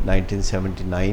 1979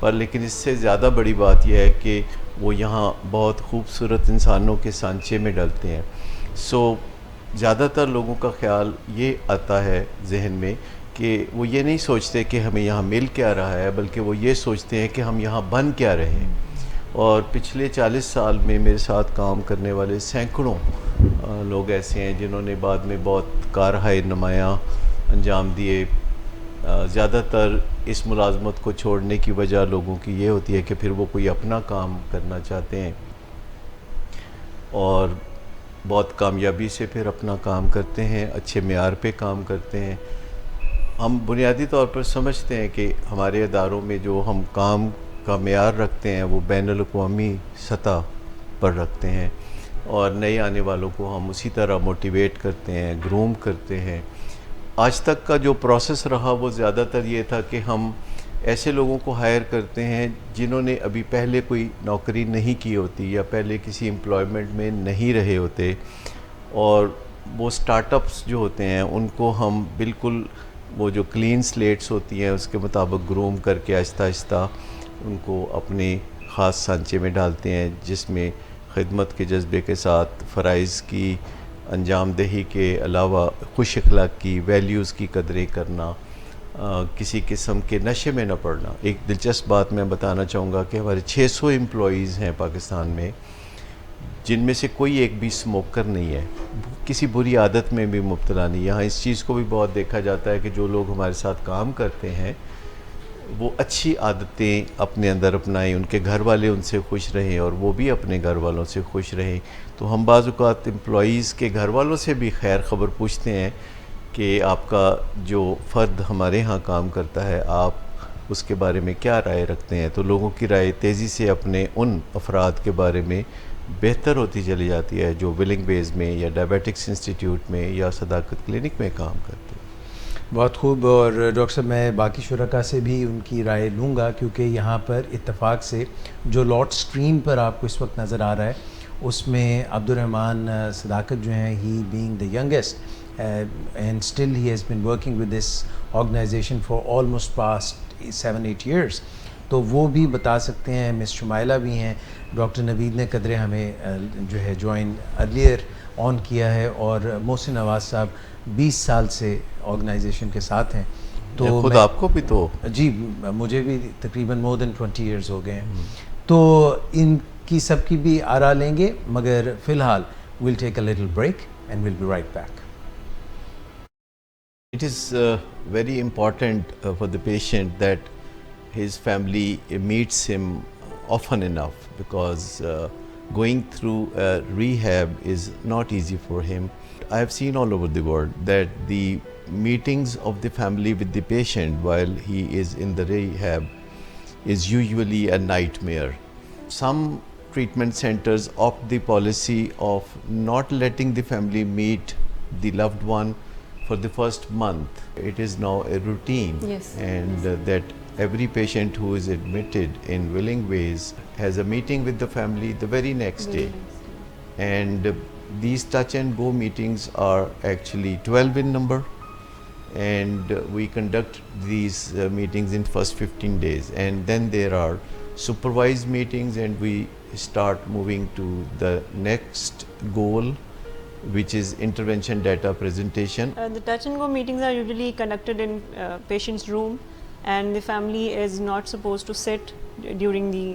پر لیکن اس سے زیادہ بڑی بات یہ ہے کہ وہ یہاں بہت خوبصورت انسانوں کے سانچے میں ڈلتے ہیں. سو زیادہ تر لوگوں کا خیال یہ آتا ہے ذہن میں کہ وہ یہ نہیں سوچتے کہ ہمیں یہاں مل کیا رہا ہے، بلکہ وہ یہ سوچتے ہیں کہ ہم یہاں بن کیا رہے ہیں. اور پچھلے 40 سال میں میرے ساتھ کام کرنے والے سینکڑوں لوگ ایسے ہیں جنہوں نے بعد میں بہت کارہائے نمایاں انجام دیے. زیادہ تر اس ملازمت کو چھوڑنے کی وجہ لوگوں کی یہ ہوتی ہے کہ پھر وہ کوئی اپنا کام کرنا چاہتے ہیں اور بہت کامیابی سے پھر اپنا کام کرتے ہیں، اچھے معیار پہ کام کرتے ہیں. ہم بنیادی طور پر سمجھتے ہیں کہ ہمارے اداروں میں جو ہم کام کا معیار رکھتے ہیں وہ بین الاقوامی سطح پر رکھتے ہیں، اور نئے آنے والوں کو ہم اسی طرح موٹیویٹ کرتے ہیں، گروم کرتے ہیں. آج تک کا جو پروسیس رہا وہ زیادہ تر یہ تھا کہ ہم ایسے لوگوں کو ہائر کرتے ہیں جنہوں نے ابھی پہلے کوئی نوکری نہیں کی ہوتی یا پہلے کسی امپلائمنٹ میں نہیں رہے ہوتے، اور وہ سٹارٹ اپس جو ہوتے ہیں ان کو ہم بالکل وہ جو کلین سلیٹس ہوتی ہیں اس کے مطابق گروم کر کے آہستہ آہستہ ان کو اپنے خاص سانچے میں ڈالتے ہیں، جس میں خدمت کے جذبے کے ساتھ فرائض کی انجام دہی کے علاوہ خوش اخلاقی ویلیوز کی قدریں کرنا، کسی قسم کے نشے میں نہ پڑنا. ایک دلچسپ بات میں بتانا چاہوں گا کہ ہمارے 600 امپلائیز ہیں پاکستان میں جن میں سے کوئی ایک بھی اسموکر نہیں ہے، کسی بری عادت میں بھی مبتلا نہیں. یہاں اس چیز کو بھی بہت دیکھا جاتا ہے کہ جو لوگ ہمارے ساتھ کام کرتے ہیں وہ اچھی عادتیں اپنے اندر اپنائیں، ان کے گھر والے ان سے خوش رہیں اور وہ بھی اپنے گھر والوں سے خوش رہیں. تو ہم بعض اوقات امپلائیز کے گھر والوں سے بھی خیر خبر پوچھتے ہیں کہ آپ کا جو فرد ہمارے ہاں کام کرتا ہے آپ اس کے بارے میں کیا رائے رکھتے ہیں. تو لوگوں کی رائے تیزی سے اپنے ان افراد کے بارے میں بہتر ہوتی چلی جاتی ہے جو ولنگ بیز میں یا ڈائبیٹکس انسٹیٹیوٹ میں یا صداقت کلینک میں کام کرتے ہیں. بہت خوب. اور ڈاکٹر صاحب میں باقی شرکاء سے بھی ان کی رائے لوں گا، کیونکہ یہاں پر اتفاق سے جو لاٹ اسکرین پر آپ کو اس وقت نظر آ رہا ہے اس میں عبد الرحمن صداقت جو ہیں، he being the youngest and still he has been working with this organisation for almost past 7-8 years. تو وہ بھی بتا سکتے ہیں. مس شمائلہ بھی ہیں. ڈاکٹر نوید نے قدرے ہمیں جو ہے جوائن ارلیئر آن کیا ہے، اور محسن نواز صاحب 20 سال سے آرگنائزیشن کے ساتھ ہیں. تو خود آپ کو بھی تو جی مجھے بھی تقریباً more than 20 ایئرز ہو گئے ہیں. تو ان کی سب کی بھی آراء لیں گے، مگر فی الحال we'll take a little break and we'll be right back. It is very important for the patient that his family meets him often enough, because going through rehab is not easy for him. I have seen all over the world that the meetings of the family with the patient while he is in the rehab is usually a nightmare. Some treatment centers opt the policy of not letting the family meet the loved one for the first month. It is now a routine. Yes. And that every patient who is admitted in willing ways has a meeting with the family the very next day. And these touch and go meetings are actually 12 in number, and we conduct these meetings in first 15 days, and then there are supervised meetings, and we start moving to the next goal, which is intervention data presentation. The touch and go meetings are usually conducted in patient's room, and the family is not supposed to sit during the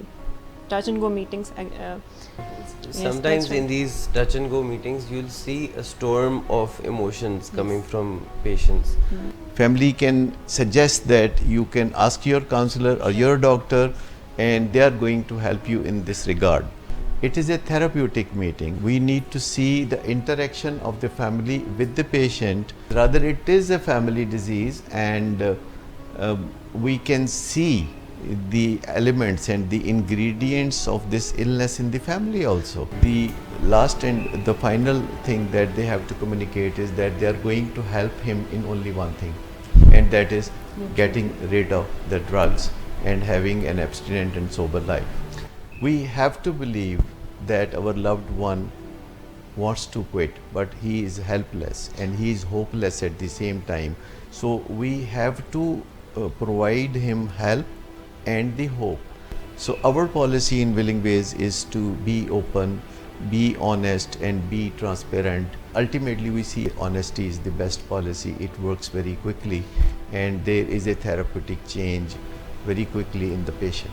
touch and go meetings. Sometimes in these touch and go meetings you'll see a storm of emotions coming from patients. Family can suggest that you can ask your counselor or your doctor, and they are going to help you in this regard. It is a therapeutic meeting. We need to see the interaction of the family with the patient. Rather, it is a family disease, and we can see the elements and the ingredients of this illness in the family also. The last and the final thing that they have to communicate is that they are going to help him in only one thing, and that is getting rid of the drugs and having an abstinent and sober life. We have to believe that our loved one wants to quit, but he is helpless and he is hopeless at the same time. So we have to provide him help and the hope. So our policy in Willing Ways is to be open, be honest and be transparent. Ultimately we see honesty is the best policy. It works very quickly and there is a therapeutic change very quickly in the patient.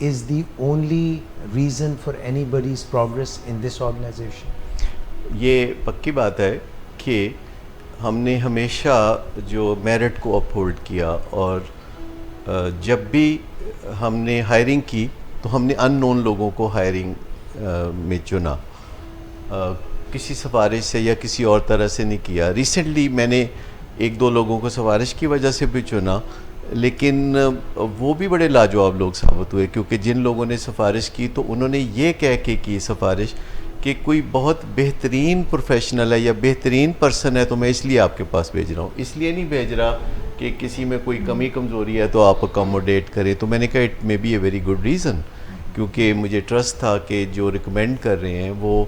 is the only reason for anybody's progress in this organization? یہ پکی بات ہے کہ ہم نے ہمیشہ جو merit کو اپہولڈ کیا, اور جب بھی ہم نے ہائرنگ کی تو ہم نے ان نون لوگوں کو ہائرنگ میں چنا, کسی سفارش سے یا کسی اور طرح سے نہیں کیا. ریسنٹلی میں نے ایک دو لوگوں کو سفارش کی وجہ سے بھی چنا, لیکن وہ بھی بڑے لاجواب لوگ ثابت ہوئے, کیونکہ جن لوگوں نے سفارش کی تو انہوں نے یہ کہہ کے کی سفارش کہ کوئی بہت بہترین پروفیشنل ہے یا بہترین پرسن ہے تو میں اس لیے آپ کے پاس بھیج رہا ہوں, اس لیے نہیں بھیج رہا کہ کسی میں کوئی کمی کمزوری ہے تو آپ اکوموڈیٹ کریں. تو میں نے کہا it may be a very good reason, کیونکہ مجھے ٹرسٹ تھا کہ جو ریکمینڈ کر رہے ہیں وہ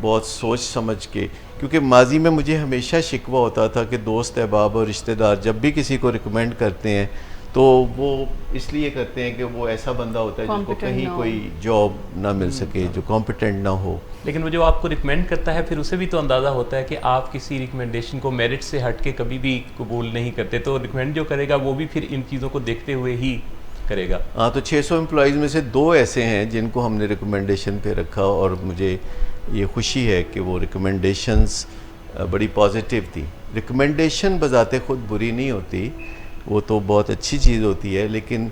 بہت سوچ سمجھ کے, کیونکہ ماضی میں مجھے ہمیشہ شکوہ ہوتا تھا کہ دوست احباب اور رشتہ دار جب بھی کسی کو ریکمینڈ کرتے ہیں تو وہ اس لیے کرتے ہیں کہ وہ ایسا بندہ ہوتا ہے جس کو کہیں کوئی جاب نہ مل سکے, جو کمپیٹنٹ نہ ہو. لیکن وہ جو آپ کو ریکمینڈ کرتا ہے پھر اسے بھی تو اندازہ ہوتا ہے کہ آپ کسی ریکمینڈیشن کو میرٹ سے ہٹ کے کبھی بھی قبول نہیں کرتے, تو ریکمینڈ جو کرے گا وہ بھی پھر ان چیزوں کو دیکھتے ہوئے ہی کرے گا. ہاں, تو 600 امپلائیز میں سے 2 ایسے ہیں جن کو ہم نے ریکمینڈیشن پہ رکھا, اور مجھے یہ خوشی ہے کہ وہ ریکمینڈیشنز بڑی پازیٹیو تھی. ریکمینڈیشن بذات خود بری نہیں ہوتی, وہ تو بہت اچھی چیز ہوتی ہے, لیکن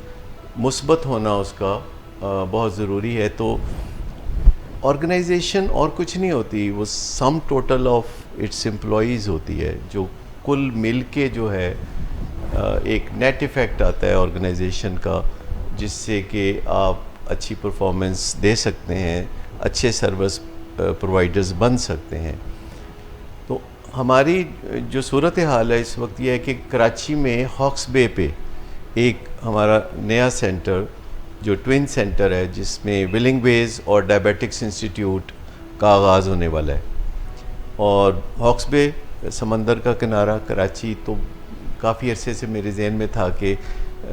مثبت ہونا اس کا بہت ضروری ہے. تو آرگنائزیشن اور کچھ نہیں ہوتی, وہ sum total of its employees ہوتی ہے, جو کل مل کے جو ہے ایک نیٹ ایفیکٹ آتا ہے آرگنائزیشن کا, جس سے کہ آپ اچھی پرفارمنس دے سکتے ہیں, اچھے سروس پرووائڈرز بن سکتے ہیں. تو ہماری جو صورتحال ہے اس وقت یہ ہے کہ کراچی میں ہاکس بے پہ ایک ہمارا نیا سینٹر جو ٹوین سینٹر ہے, جس میں ولنگ ویز اور ڈائبیٹکس انسٹیٹیوٹ کا آغاز ہونے والا ہے. اور ہاکس بے سمندر کا کنارہ کراچی, تو کافی عرصے سے میرے ذہن میں تھا کہ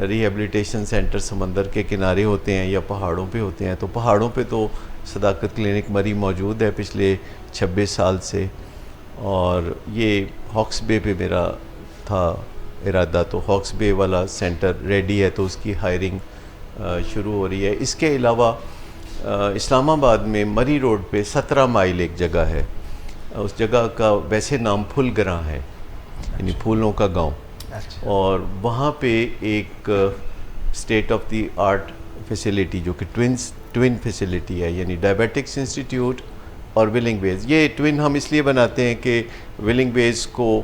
ریہیبلیٹیشن سینٹر سمندر کے کنارے ہوتے ہیں یا پہاڑوں پہ ہوتے ہیں. تو پہاڑوں پہ تو صداقت کلینک مری موجود ہے پچھلے 26 سال سے, اور یہ ہاکس بے پہ میرا تھا ارادہ. تو ہاکس بے والا سینٹر ریڈی ہے, تو اس کی ہائرنگ شروع ہو رہی ہے. اس کے علاوہ اسلام آباد میں مری روڈ پہ 17 مائل ایک جگہ ہے, اس جگہ کا ویسے نام پھول گراں ہے, یعنی پھولوں کا گاؤں, اور وہاں پہ ایک state of the art facility جو کہ ٹوین فیسیلیٹی ہے, یعنی ڈائبیٹکس انسٹیٹیوٹ اور ولنگ ویز. یہ ٹوین ہم اس لیے بناتے ہیں کہ ولنگ ویز کو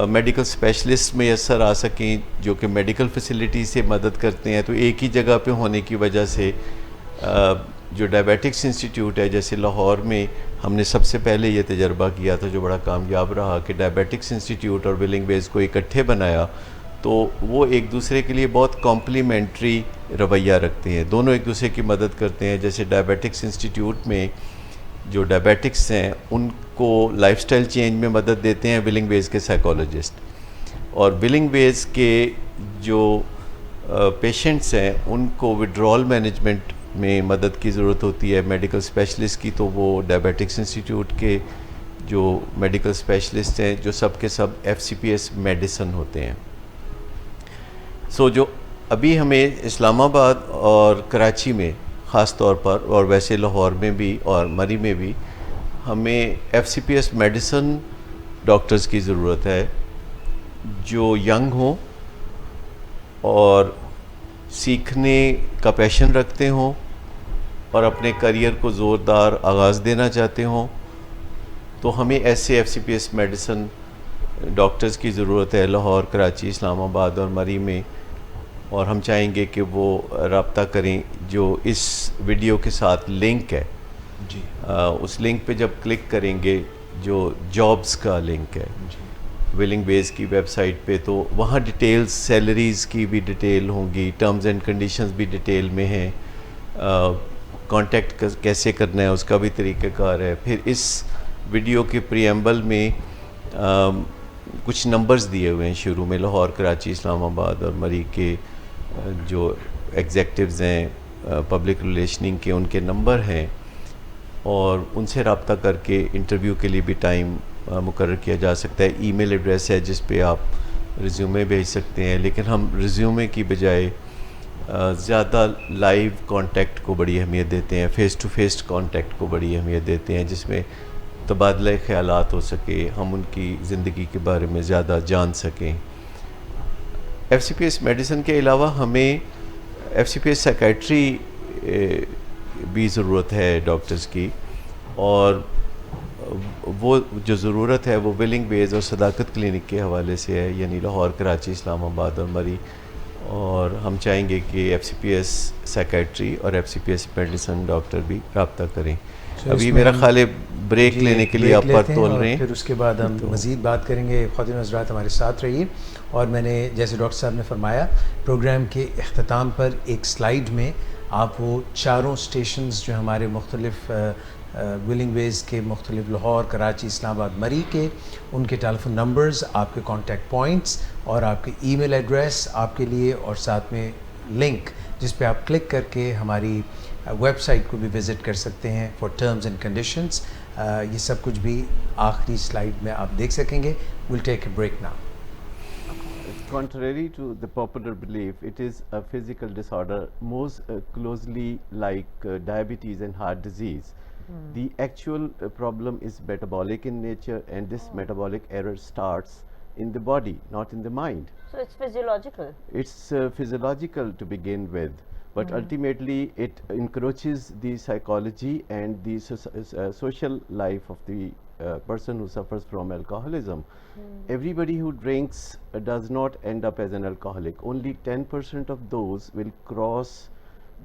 میڈیکل اسپیشلسٹ میسر آ سکیں جو کہ میڈیکل فیسیلیٹی سے مدد کرتے ہیں. تو ایک ہی جگہ پہ ہونے کی وجہ سے جو ڈائبیٹکس انسٹیٹیوٹ ہے, جیسے لاہور میں ہم نے سب سے پہلے یہ تجربہ کیا تھا جو بڑا کامیاب رہا کہ ڈائبیٹکس انسٹیٹیوٹ اور ولنگ ویز کو اکٹھے بنایا, تو وہ ایک دوسرے کے لیے بہت کمپلیمنٹری رویہ رکھتے ہیں, دونوں ایک دوسرے کی مدد کرتے ہیں. جیسے ڈائبیٹکس انسٹیٹیوٹ میں جو ڈائبیٹکس ہیں ان کو لائف سٹائل چینج میں مدد دیتے ہیں ولنگ ویز کے سائیکالوجسٹ, اور ولنگ ویز کے جو پیشنٹس ہیں ان کو وڈرال مینجمنٹ میں مدد کی ضرورت ہوتی ہے میڈیکل اسپیشلسٹ کی, تو وہ ڈائبیٹکس انسٹیٹیوٹ کے جو میڈیکل اسپیشلسٹ ہیں جو سب کے سب FCPS میڈیسن ہوتے ہیں. سو جو ابھی ہمیں اسلام آباد اور کراچی میں خاص طور پر, اور ویسے لاہور میں بھی اور مری میں بھی, ہمیں FCPS میڈیسن ڈاکٹرز کی ضرورت ہے جو ینگ ہوں اور سیکھنے کا پیشن رکھتے ہوں اور اپنے کریئر کو زوردار آغاز دینا چاہتے ہوں. تو ہمیں ایسے FCPS میڈیسن ڈاکٹرز کی ضرورت ہے لاہور, کراچی, اسلام آباد اور مری میں, اور ہم چاہیں گے کہ وہ رابطہ کریں. جو اس ویڈیو کے ساتھ لنک ہے جی, اس لنک پہ جب کلک کریں گے جو جابز کا لنک ہے ولنگ ویز کی ویب سائٹ پہ, تو وہاں ڈیٹیلز, سیلریز کی بھی ڈیٹیل ہوں گی, ٹرمز اینڈ کنڈیشنز بھی ڈیٹیل میں ہیں, کانٹیکٹ کیسے کرنا ہے اس کا بھی طریقہ کار ہے. پھر اس ویڈیو کے پریمبل میں کچھ نمبرز دیے ہوئے ہیں شروع میں, لاہور, کراچی, اسلام آباد اور مری کے جو ایگزیکٹوز ہیں پبلک ریلیشننگ کے, ان کے نمبر ہیں, اور ان سے رابطہ کر کے انٹرویو کے لیے بھی ٹائم مقرر کیا جا سکتا ہے. ای میل ایڈریس ہے جس پہ آپ ریزیومے بھیج سکتے ہیں, لیکن ہم ریزیومے کی بجائے زیادہ لائیو کانٹیکٹ کو بڑی اہمیت دیتے ہیں, فیس ٹو فیس کانٹیکٹ کو بڑی اہمیت دیتے ہیں, جس میں تبادلہ خیالات ہو سکے, ہم ان کی زندگی کے بارے میں زیادہ جان سکیں. F C P S medicine کے علاوہ ہمیں ایف سی پی ایس سائیکائٹری بھی ضرورت ہے ڈاکٹرز کی, اور وہ جو ضرورت ہے وہ ولنگ ویز اور صداقت کلینک کے حوالے سے ہے, یعنی لاہور, کراچی, اسلام آباد اور مری. اور ہم چاہیں گے کہ F C P S psychiatry اور F C P S medicine doctor بھی رابطہ کریں. ابھی میرا خیال ہے بریک لینے کے لیے آپ پر تول رہے ہیں, پھر اس کے بعد ہم مزید بات کریں گے. خواتین حضرات ہمارے ساتھ رہیے. اور میں نے جیسے ڈاکٹر صاحب نے فرمایا, پروگرام کے اختتام پر ایک سلائیڈ میں آپ وہ چاروں اسٹیشنز جو ہمارے مختلف ولنگ ویز کے مختلف لاہور, کراچی, اسلام آباد, مری کے, ان کے ٹیلیفون نمبرز, آپ کے کانٹیکٹ پوائنٹس اور آپ کے ای میل ایڈریس آپ کے لیے, اور ساتھ میں لنک جس پہ آپ کلک کر کے ہماری ویب سائٹ کو بھی وزٹ کر سکتے ہیں فار ٹرمز اینڈ کنڈیشنز. یہ سب کچھ بھی آخری سلائیڈ میں آپ دیکھ سکیں گے. We'll take a break now. Contrary to the popular belief, it is a physical disorder most closely like diabetes and heart disease. The actual problem is metabolic in nature, and this metabolic error starts in the body, not in the mind. So it's physiological. It's physiological to begin with, but ultimately it encroaches the psychology and the social life of the person who suffers from alcoholism. Everybody who drinks does not end up as an alcoholic. Only 10% of those will cross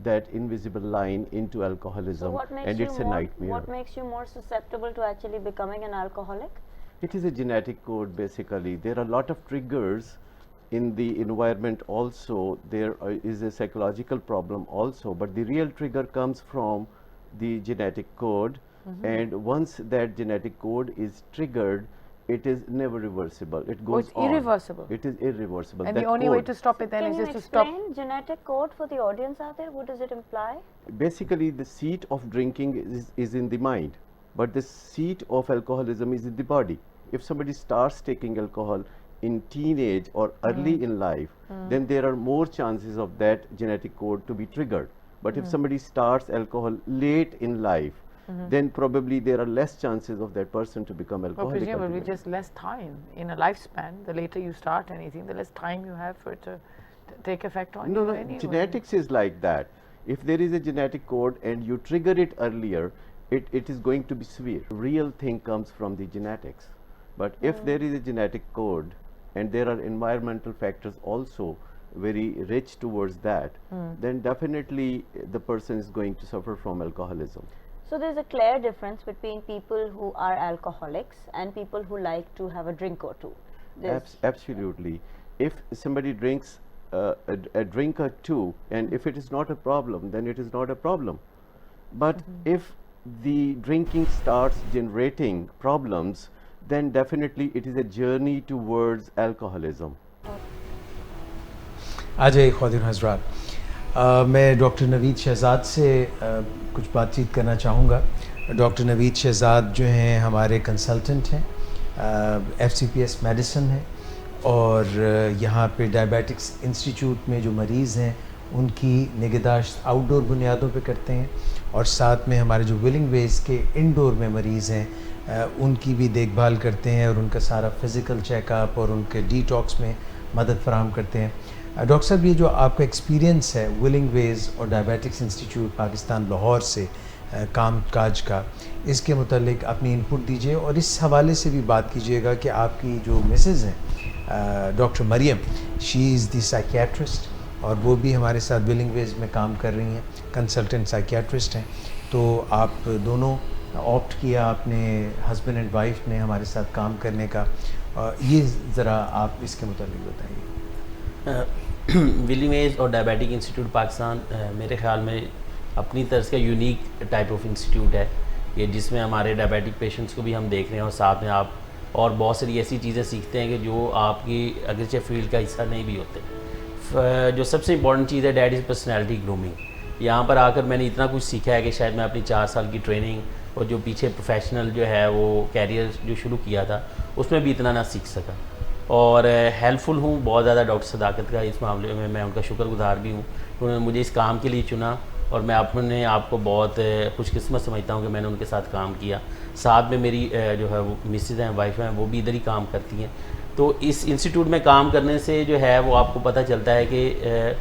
that invisible line into alcoholism, and it's a nightmare. What makes you more susceptible to actually becoming an alcoholic? It is a genetic code basically. There are a lot of triggers in the environment also. There is a psychological problem also, but the real trigger comes from the genetic code, and once that genetic code is triggered, it is never reversible. It goes on. It's irreversible. It is irreversible. And the only way to stop it then is just to stop. Can you explain genetic code for the audience out there? What does it imply? Basically, the seat of drinking is in the mind, but the seat of alcoholism is in the body. If somebody starts taking alcohol in teenage or early in life, then there are more chances of that genetic code to be triggered. But if somebody starts alcohol late in life, then probably there are less chances of that person to become Well, alcoholic. presumably ultimately. just less time in a lifespan. The later you start anything, the less time you have for it to take effect on No, you no, anyway. genetics is like that. If there is a genetic code and you trigger it earlier, it is going to be severe. Real thing comes from the genetics. But if there is a genetic code and there are environmental factors also very rich towards that, then definitely the person is going to suffer from alcoholism. So there's a clear difference between people who are alcoholics and people who like to have a drink or two. Absolutely. If somebody drinks a drink or two, and if it is not a problem, then it is not a problem. But if the drinking starts generating problems, then definitely it is a journey towards alcoholism. آ جائیے خواتین حضرات. میں doctor نوید شہزاد سے کچھ بات چیت کرنا چاہوں گا. ڈاکٹر نوید شہزاد جو ہیں ہمارے کنسلٹنٹ ہیں, F C P S medicine ہیں, اور یہاں پہ ڈائبیٹکس انسٹیٹیوٹ میں جو مریض ہیں ان کی نگہداشت آؤٹ ڈور بنیادوں پہ کرتے ہیں, اور ساتھ میں ہمارے جو ولنگ ویز کے انڈور میں مریض ہیں ان کی بھی دیکھ بھال کرتے ہیں, اور ان کا سارا فزیکل چیک اپ اور ان کے ڈی ٹاکس میں مدد فراہم کرتے ہیں. ڈاکٹر صاحب, یہ جو آپ کا ایکسپیرینس ہے ولنگ ویز اور ڈائبیٹکس انسٹیٹیوٹ پاکستان لاہور سے کام کاج کا, اس کے متعلق اپنی انپٹ دیجیے, اور اس حوالے سے بھی بات کیجیے گا کہ آپ کی جو مسز ہیں ڈاکٹر مریم, شی از دی سائیکیٹرسٹ, اور وہ بھی ہمارے ساتھ ولنگ ویز میں کام کر رہی ہیں, کنسلٹنٹ سائیکیٹرسٹ ہیں. تو آپ دونوں آپٹ کیا آپ نے, ہسبینڈ اینڈ وائف نے, ہمارے ساتھ کام کرنے کا. یہ ذرا آپ اس کے متعلق بتائیے. ولنگ ویز اور ڈائبیٹک انسٹیٹیوٹ پاکستان میرے خیال میں اپنی طرز کا یونیک ٹائپ آف انسٹیٹیوٹ ہے یہ, جس میں ہمارے ڈائبیٹک پیشنٹس کو بھی ہم دیکھ رہے ہیں, اور ساتھ میں آپ اور بہت ساری ایسی چیزیں سیکھتے ہیں کہ جو آپ کی اگرچہ فیلڈ کا حصہ نہیں بھی ہوتے. جو سب سے امپورٹنٹ چیز ہے دیٹ از پرسنالٹی گرومنگ. یہاں پر آ کر میں نے اتنا کچھ سیکھا ہے کہ شاید میں اپنی 4 سال کی ٹریننگ اور جو پیچھے پروفیشنل جو ہے وہ کیریئر جو شروع کیا تھا اس میں بھی اتنا نہ سیکھ سکا. اور ہیلپ فل ہوں بہت زیادہ ڈاکٹر صداقت کا اس معاملے میں ان کا شکر گزار بھی ہوں. انہوں نے مجھے اس کام کے لیے چنا اور میں اپنے آپ کو بہت خوش قسمت سمجھتا ہوں کہ میں نے ان کے ساتھ کام کیا. ساتھ میں میری جو ہے وہ مسز ہیں, وائف ہیں, وہ بھی ادھر ہی کام کرتی ہیں. تو اس انسٹیٹیوٹ میں کام کرنے سے جو ہے وہ آپ کو پتہ چلتا ہے کہ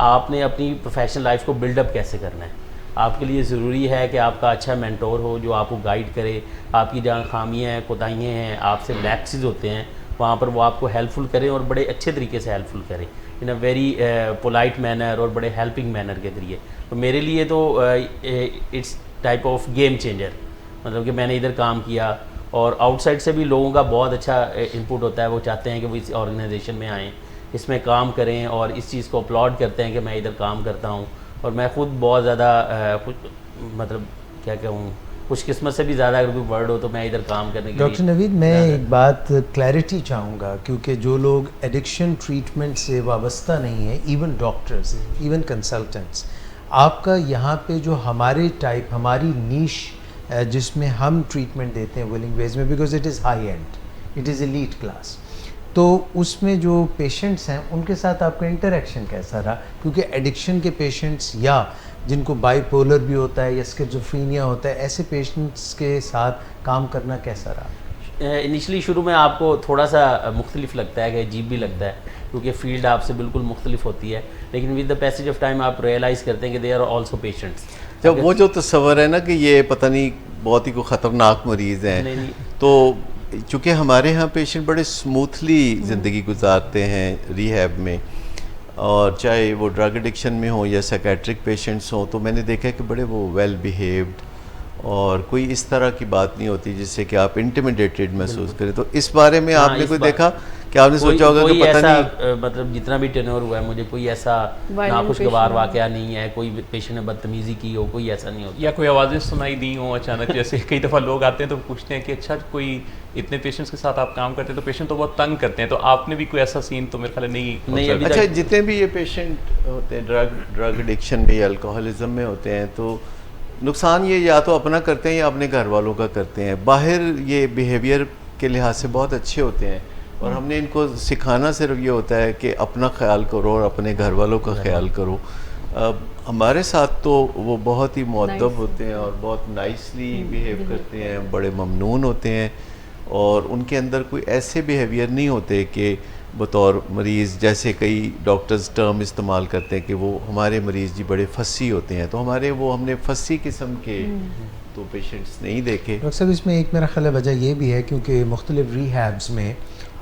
آپ نے اپنی پروفیشنل لائف کو بلڈ اپ کیسے کرنا ہے. آپ کے لیے ضروری ہے کہ آپ کا اچھا مینٹور ہو جو آپ کو گائیڈ کرے. آپ کی جہاں خامیاں ہیں, کوتاہیاں ہیں, آپ سے لیپسز ہوتے ہیں, وہاں پر وہ آپ کو ہیلپ فل کرے اور بڑے اچھے طریقے سے ہیلپ فل کرے ان اے ویری پولائٹ مینر اور بڑے ہیلپنگ مینر کے ذریعے. تو میرے لیے تو it's type of game changer, مطلب کہ میں نے ادھر کام کیا اور آؤٹ سائڈ سے بھی لوگوں کا بہت اچھا انپٹ ہوتا ہے. وہ چاہتے ہیں کہ وہ اس آرگنائزیشن میں آئیں, اس میں کام کریں اور اس چیز کو اپلاڈ کرتے ہیں کہ میں ادھر کام کرتا ہوں. اور میں خود بہت زیادہ مطلب کیا کہوں, خوش قسمت سے بھی زیادہ اگر کوئی ورڈ ہو تو میں ادھر کام کرنے کے لیے. ڈاکٹر نوید, میں ایک بات کلیئرٹی چاہوں گا, کیونکہ جو لوگ ایڈکشن ٹریٹمنٹ سے وابستہ نہیں ہیں, ایون ڈاکٹرز, ایون کنسلٹنٹس, آپ کا یہاں پہ جو ہمارے ٹائپ, ہماری نیش جس میں ہم ٹریٹمنٹ دیتے ہیں ولنگ ویز میں, because it is high and, it is elite class, تو اس میں جو پیشنٹس ہیں ان کے ساتھ آپ کا انٹریکشن کیسا رہا؟ کیونکہ ایڈکشن کے پیشنٹس یا جن کو بائی پولر بھی ہوتا ہے یا اسکیزوفرینیا ہوتا ہے, ایسے پیشنٹس کے ساتھ کام کرنا کیسا رہا؟ انیشلی شروع میں آپ کو تھوڑا سا مختلف لگتا ہے, کہ عجیب بھی لگتا ہے, کیونکہ فیلڈ آپ سے بالکل مختلف ہوتی ہے. لیکن with the passage of time آپ ریئلائز کرتے ہیں کہ دے آر آلسو پیشنٹس. جب وہ جو تصور ہے نا کہ یہ پتہ نہیں بہت ہی کوئی خطرناک مریض ہیں, تو چونکہ ہمارے ہاں پیشنٹ بڑے اسموتھلی زندگی گزارتے ہیں ریہیب میں, اور چاہے وہ ڈرگ ایڈکشن میں ہوں یا سائیکیٹرک پیشنٹس ہوں, تو میں نے دیکھا کہ بڑے وہ ویل بیہیوڈ اور کوئی اس طرح کی بات نہیں ہوتی جس سے کہ آپ انٹیمیڈیٹڈ محسوس کریں. تو اس بارے میں آپ نے کوئی دیکھا کہ آپ نے سوچا ہوگا کہ پتہ نہیں, مطلب جتنا بھی ٹینور ہوا ہے مجھے کوئی ایسا ناخوشگوار واقعہ نہیں ہے, کوئی پیشنٹ نے بدتمیزی کی ہو, کوئی ایسا نہیں ہوتا, یا کوئی آوازیں سنائی دی ہوں اچانک. جیسے کئی دفعہ لوگ آتے ہیں تو پوچھتے ہیں کہ اچھا کوئی اتنے پیشنٹس کے ساتھ آپ کام کرتے ہیں تو پیشنٹ تو بہت تنگ کرتے ہیں, تو آپ نے بھی کوئی ایسا سین تو میرے خیال نہیں. اچھا, جتنے بھی یہ پیشنٹ ہوتے ہیں ڈرگ ایڈکشن میں یا الکوہلزم میں ہوتے ہیں, تو نقصان یہ یا تو اپنا کرتے ہیں یا اپنے گھر والوں کا کرتے ہیں. باہر یہ بیہیویئر کے لحاظ سے بہت اچھے ہوتے ہیں, اور ہم نے ان کو سکھانا صرف یہ ہوتا ہے کہ اپنا خیال کرو اور اپنے گھر والوں کا خیال کرو. ہمارے ساتھ تو وہ بہت ہی مؤدب ہوتے ہیں اور بہت نائسلی بیہیو کرتے ہیں, بڑے ممنون ہوتے ہیں, اور ان کے اندر کوئی ایسے بیہیویئر نہیں ہوتے کہ بطور مریض, جیسے کئی ڈاکٹرز ٹرم استعمال کرتے ہیں کہ وہ ہمارے مریض جی بڑے فسی ہوتے ہیں. تو ہمارے وہ ہم نے فسی قسم کے تو پیشنٹس نہیں دیکھے. ڈاکٹر صاحب, اس میں ایک میرا خیال ہے وجہ یہ بھی ہے کیونکہ مختلف ریہیبز میں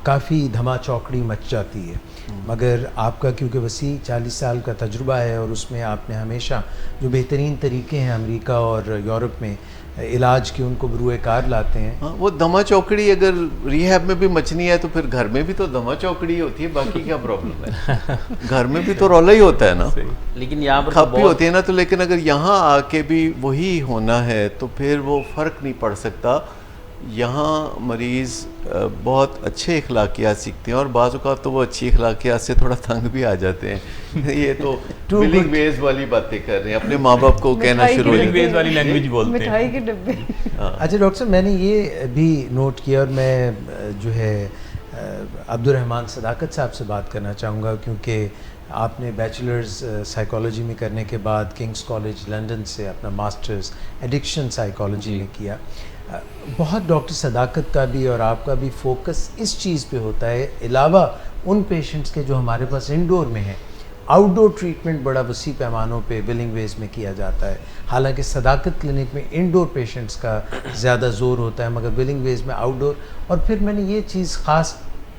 کافی دھما چوکڑی مچ جاتی ہے, مگر آپ کا کیونکہ وسیع 40 سال کا تجربہ ہے اور اس میں آپ نے ہمیشہ جو بہترین طریقے ہیں امریکہ اور یورپ میں علاج کے ان کو بروئے کار لاتے ہیں. ہاں, وہ دھما چوکڑی اگر ریہیب میں بھی مچنی ہے تو پھر گھر میں بھی تو دھما چوکڑی ہوتی ہے, باقی کیا پرابلم ہے؟ گھر میں بھی تو رولا ہی ہوتا ہے نا, لیکن یہاں پر کھپ بھی ہوتی ہے نا. تو لیکن اگر یہاں آ کے بھی وہی ہونا ہے تو پھر وہ فرق نہیں پڑ سکتا. یہاں مریض بہت اچھے اخلاقیات سیکھتے ہیں, اور بعض اوقات تو وہ اچھی اخلاقیات سے تھوڑا تنگ بھی آ جاتے ہیں. یہ تو ولنگ ویز والی باتیں کر رہے ہیں, اپنے ماں باپ کو کہنا شروع ولنگ ویز والی لینگویج بولتے ہیں, مٹھائی کے ڈبے. اچھا ڈاکٹر صاحب, میں نے یہ بھی نوٹ کیا, اور میں جو ہے عبد الرحمن صداقت صاحب سے بات کرنا چاہوں گا, کیونکہ آپ نے بیچلرز سائیکالوجی میں کرنے کے بعد کنگس کالج لنڈن سے اپنا ماسٹرز ایڈکشن سائیکالوجی میں کیا. بہت ڈاکٹر صداقت کا بھی اور آپ کا بھی فوکس اس چیز پہ ہوتا ہے, علاوہ ان پیشنٹس کے جو ہمارے پاس انڈور میں ہیں. آؤٹ ڈور ٹریٹمنٹ بڑا وسیع پیمانوں پہ ولنگ ویز میں کیا جاتا ہے, حالانکہ صداقت کلینک میں انڈور پیشنٹس کا زیادہ زور ہوتا ہے, مگر ولنگ ویز میں آؤٹ ڈور. اور پھر میں نے یہ چیز خاص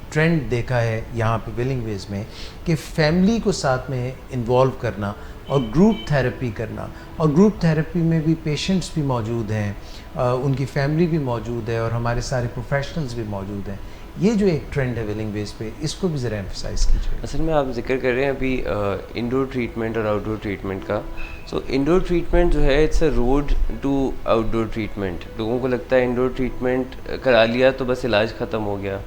ٹرینڈ دیکھا ہے یہاں پہ ولنگ ویز میں کہ فیملی کو ساتھ میں انوالو کرنا اور گروپ تھیراپی کرنا, اور گروپ تھیراپی میں بھی پیشنٹس بھی موجود ہیں, ان کی فیملی بھی موجود ہے, اور ہمارے سارے پروفیشنلز بھی موجود ہیں. یہ جو ایک ٹرینڈ ہے ولنگ ویز پہ, اس کو بھی ذرا ایمفسائز کیجیے. اصل میں آپ ذکر کر رہے ہیں ابھی انڈور ٹریٹمنٹ اور آؤٹ ڈور ٹریٹمنٹ کا. سو انڈور ٹریٹمنٹ جو ہے it's a road to outdoor treatment. لوگوں کو لگتا ہے انڈور ٹریٹمنٹ کرا لیا تو بس علاج ختم ہو گیا.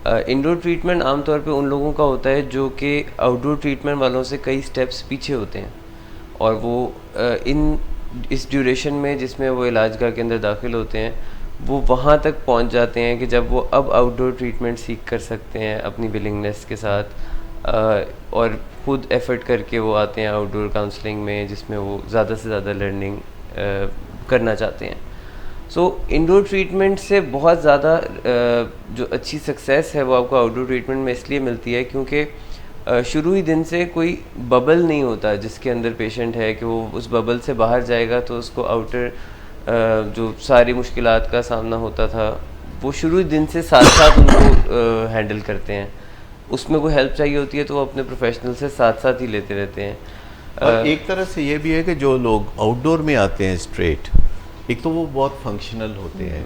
انڈور ٹریٹمنٹ عام طور پہ ان لوگوں کا ہوتا ہے جو کہ آؤٹ ڈور ٹریٹمنٹ والوں سے کئی سٹیپس پیچھے ہوتے ہیں, اور وہ اس ڈیوریشن میں جس میں وہ علاج گاہ کے اندر داخل ہوتے ہیں وہ وہاں تک پہنچ جاتے ہیں کہ جب وہ اب آؤٹ ڈور ٹریٹمنٹ سیکھ کر سکتے ہیں اپنی ولنگنیس کے ساتھ, اور خود ایفرٹ کر کے وہ آتے ہیں آؤٹ ڈور کاؤنسلنگ میں, جس میں وہ زیادہ سے زیادہ لرننگ کرنا چاہتے ہیں. سو انڈور ٹریٹمنٹ سے بہت زیادہ جو اچھی سکسیس ہے وہ آپ کو آؤٹ ڈور ٹریٹمنٹ میں اس لیے ملتی ہے کیونکہ شروع ہی دن سے کوئی ببل نہیں ہوتا جس کے اندر پیشنٹ ہے کہ وہ اس ببل سے باہر جائے گا تو اس کو آؤٹر جو ساری مشکلات کا سامنا ہوتا تھا وہ شروع دن سے ساتھ ساتھ ان کو ہینڈل کرتے ہیں. اس میں کوئی ہیلپ چاہیے ہوتی ہے تو وہ اپنے پروفیشنل سے ساتھ ساتھ ہی لیتے رہتے ہیں. اور ایک طرح سے یہ بھی ہے کہ جو لوگ آؤٹ ڈور میں آتے ہیں اسٹریٹ, ایک تو وہ بہت فنکشنل ہوتے ہیں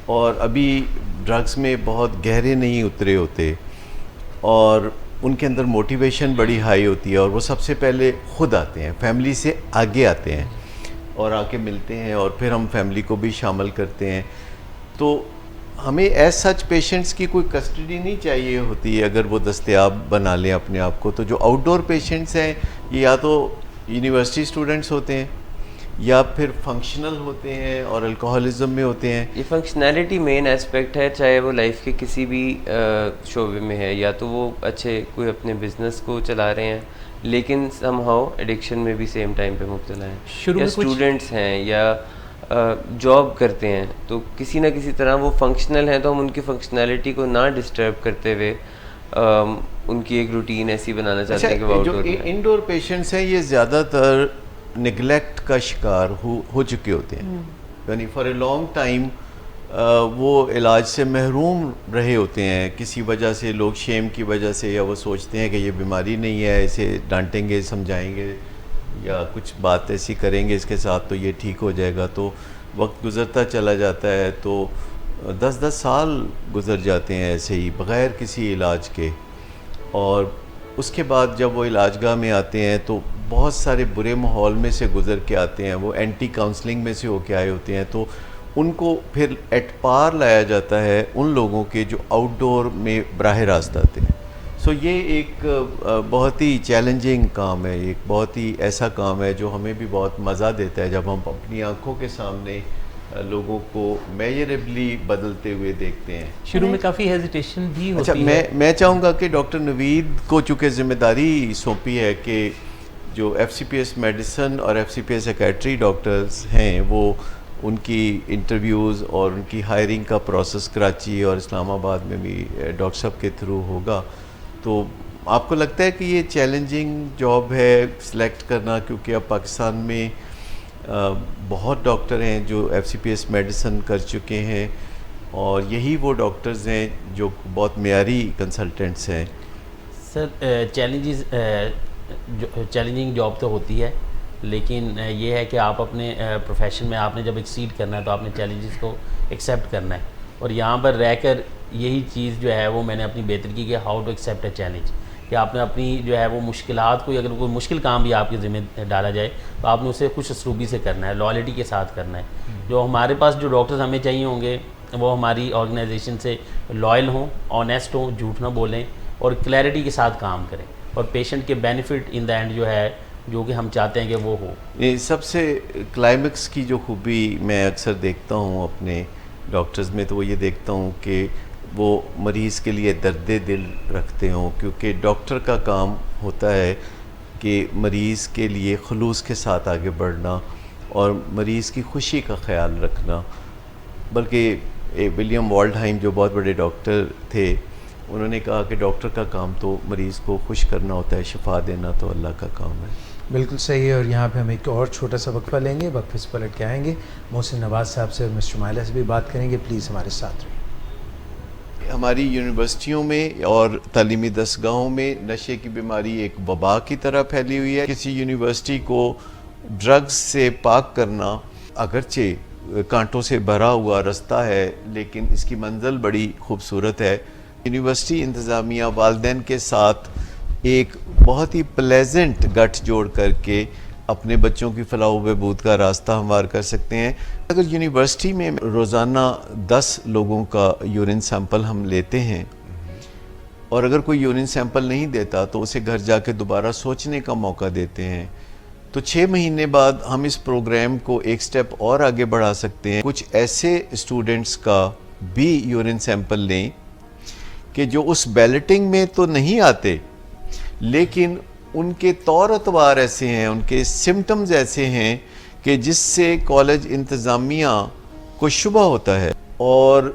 اور ابھی ڈرگس میں بہت گہرے نہیں اترے ہوتے, اور ان کے اندر موٹیویشن بڑی ہائی ہوتی ہے, اور وہ سب سے پہلے خود آتے ہیں, فیملی سے آگے آتے ہیں اور آ کے ملتے ہیں, اور پھر ہم فیملی کو بھی شامل کرتے ہیں. تو ہمیں ایز سچ پیشنٹس کی کوئی کسٹڈی نہیں چاہیے ہوتی ہے اگر وہ دستیاب بنا لیں اپنے آپ کو. تو جو آؤٹ ڈور پیشنٹس ہیں یہ یا تو یونیورسٹی اسٹوڈنٹس ہوتے ہیں یا پھر فنکشنل ہوتے ہیں اور الکوہلزم میں ہوتے ہیں. یہ فنکشنالٹی مین ایسپیکٹ ہے, چاہے وہ لائف کے کسی بھی شعبے میں ہے, یا تو وہ اچھے کوئی اپنے بزنس کو چلا رہے ہیں لیکن سم ہاؤ ایڈکشن میں بھی سیم ٹائم پہ مبتلا ہیں, یا اسٹوڈنٹس ہیں یا جاب کرتے ہیں, تو کسی نہ کسی طرح وہ فنکشنل ہیں, تو ہم ان کی فنکشنالٹی کو نہ ڈسٹرب کرتے ہوئے ان کی ایک روٹین ایسی بنانا چاہتے ہیں کہ وہ آؤٹ ڈور میں. انڈور پیشنٹس ہیں یہ زیادہ تر نگلیکٹ کا شکار ہو چکے ہوتے ہیں, یعنی فار اے لانگ ٹائم وہ علاج سے محروم رہے ہوتے ہیں کسی وجہ سے, لوگ شیم کی وجہ سے, یا وہ سوچتے ہیں کہ یہ بیماری نہیں ہے, اسے ڈانٹیں گے سمجھائیں گے یا کچھ بات ایسی کریں گے اس کے ساتھ تو یہ ٹھیک ہو جائے گا. تو وقت گزرتا چلا جاتا ہے, تو 10 سال گزر جاتے ہیں ایسے ہی بغیر کسی علاج کے, اور اس کے بعد جب وہ علاج گاہ میں آتے ہیں تو بہت سارے برے ماحول میں سے گزر کے آتے ہیں, وہ اینٹی کاؤنسلنگ میں سے ہو کے آئے ہوتے ہیں, تو ان کو پھر ایٹ پار لایا جاتا ہے ان لوگوں کے جو آؤٹ ڈور میں براہ راست آتے ہیں. سو یہ ایک بہت ہی چیلنجنگ کام ہے, ایک بہت ہی ایسا کام ہے جو ہمیں بھی بہت مزہ دیتا ہے جب ہم اپنی آنکھوں کے سامنے لوگوں کو میجریبلی بدلتے ہوئے دیکھتے ہیں. شروع میں کافی ہیزیٹیشن بھی ہوتی ہے. اچھا, میں چاہوں گا کہ ڈاکٹر نوید کو چونکہ ذمہ داری سونپی ہے کہ جو F C P S medicine اور F C P S secretary doctors ہیں وہ ان کی انٹرویوز اور ان کی ہائرنگ کا پروسیس کراچی اور اسلام آباد میں بھی ڈاکٹر صاحب کے تھرو ہوگا, تو آپ کو لگتا ہے کہ یہ چیلنجنگ جاب ہے سلیکٹ کرنا, کیونکہ اب پاکستان میں بہت ڈاکٹر ہیں جو F C P S medicine کر چکے ہیں, اور یہی وہ ڈاکٹرز ہیں جو بہت معیاری کنسلٹنٹس ہیں. سر چیلنجنگ جاب تو ہوتی ہے, لیکن یہ ہے کہ آپ اپنے پروفیشن میں آپ نے جب ایکسیڈ کرنا ہے تو آپ نے چیلنجز کو ایکسیپٹ کرنا ہے, اور یہاں پر رہ کر یہی چیز جو ہے وہ میں نے اپنی بہتر کی کہ how to accept a challenge, کہ آپ نے اپنی جو ہے وہ مشکلات کو, اگر کوئی مشکل کام بھی آپ کے ذمہ ڈالا جائے تو آپ نے اسے خوش اسلوبی سے کرنا ہے, لائلٹی کے ساتھ کرنا ہے. جو ہمارے پاس جو ڈاکٹرز ہمیں چاہیے ہوں گے وہ ہماری آرگنائزیشن سے لائل ہوں, آنیسٹ ہوں, جھوٹ نہ بولیں اور کلیئرٹی کے ساتھ کام کریں, اور پیشنٹ کے بینیفٹ ان دا اینڈ جو ہے جو کہ ہم چاہتے ہیں کہ وہ ہو. یہ سب سے کلائمیکس کی جو خوبی میں اکثر دیکھتا ہوں اپنے ڈاکٹرز میں, تو وہ یہ دیکھتا ہوں کہ وہ مریض کے لیے درد دل رکھتے ہوں, کیونکہ ڈاکٹر کا کام ہوتا ہے کہ مریض کے لیے خلوص کے ساتھ آگے بڑھنا اور مریض کی خوشی کا خیال رکھنا. بلکہ ولیم والڈہائم جو بہت بڑے ڈاکٹر تھے, انہوں نے کہا کہ ڈاکٹر کا کام تو مریض کو خوش کرنا ہوتا ہے, شفا دینا تو اللہ کا کام ہے. بالکل صحیح ہے. اور یہاں پہ ہم ایک اور چھوٹا سا وقفہ لیں گے, وقفے سے پلٹ کے آئیں گے, محسن نواز صاحب سے اور مسٹر مائلہ سے بھی بات کریں گے. پلیز ہمارے ساتھ رہیں. ہماری یونیورسٹیوں میں اور تعلیمی دستگاہوں میں نشے کی بیماری ایک وبا کی طرح پھیلی ہوئی ہے. کسی یونیورسٹی کو ڈرگز سے پاک کرنا اگرچہ کانٹوں سے بھرا ہوا رستہ ہے, لیکن اس کی منزل بڑی خوبصورت ہے. یونیورسٹی انتظامیہ والدین کے ساتھ ایک بہت ہی پلیزنٹ گٹھ جوڑ کر کے اپنے بچوں کی فلاح و بہبود کا راستہ ہموار کر سکتے ہیں. اگر یونیورسٹی میں روزانہ 10 لوگوں کا یورین سیمپل ہم لیتے ہیں, اور اگر کوئی یورین سیمپل نہیں دیتا تو اسے گھر جا کے دوبارہ سوچنے کا موقع دیتے ہیں, تو 6 مہینے بعد ہم اس پروگرام کو ایک سٹیپ اور آگے بڑھا سکتے ہیں. کچھ ایسے اسٹوڈنٹس کا بھی یورین سیمپل لیں کہ جو اس بیلٹنگ میں تو نہیں آتے لیکن ان کے طور اتوار ایسے ہیں, ان کے سمٹمز ایسے ہیں کہ جس سے کالج انتظامیہ کو شبہ ہوتا ہے, اور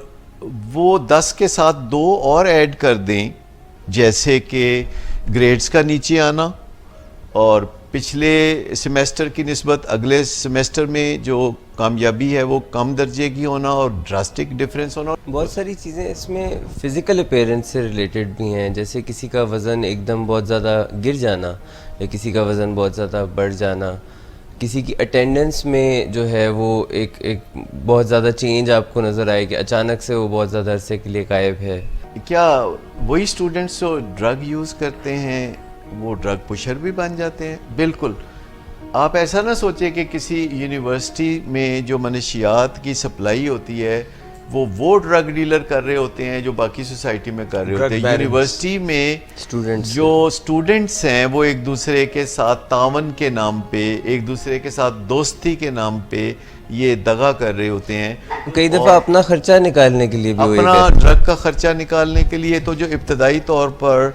وہ 10 کے ساتھ 2 اور ایڈ کر دیں, جیسے کہ گریڈز کا نیچے آنا اور پچھلے سیمیسٹر کی نسبت اگلے سیمیسٹر میں جو کامیابی ہے وہ کم درجے کی ہونا اور ڈراسٹک ڈفرینس ہونا. بہت ساری چیزیں اس میں فزیکل اپیرنس سے ریلیٹڈ بھی ہیں, جیسے کسی کا وزن ایک دم بہت زیادہ گر جانا یا کسی کا وزن بہت زیادہ بڑھ جانا, کسی کی اٹینڈنس میں جو ہے وہ ایک بہت زیادہ چینج آپ کو نظر آئے کہ اچانک سے وہ بہت زیادہ عرصے کے لیے غائب ہے. کیا وہی اسٹوڈنٹس جو ڈرگ یوز کرتے ہیں وہ ڈرگ پشر بھی بن جاتے ہیں؟ بالکل. آپ ایسا نہ سوچیں کہ کسی یونیورسٹی میں جو منشیات کی سپلائی ہوتی ہے وہ ڈرگ ڈیلر کر رہے ہوتے ہیں جو باقی سوسائٹی میں کر رہے ہوتے ہیں. یونیورسٹی میں جو اسٹوڈنٹس ہیں وہ ایک دوسرے کے ساتھ تعاون کے نام پہ, ایک دوسرے کے ساتھ دوستی کے نام پہ یہ دغا کر رہے ہوتے ہیں. کئی دفعہ اپنا خرچہ نکالنے کے لیے بھی اپنا ڈرگ کا خرچہ نکالنے کے لیے. تو جو ابتدائی طور پر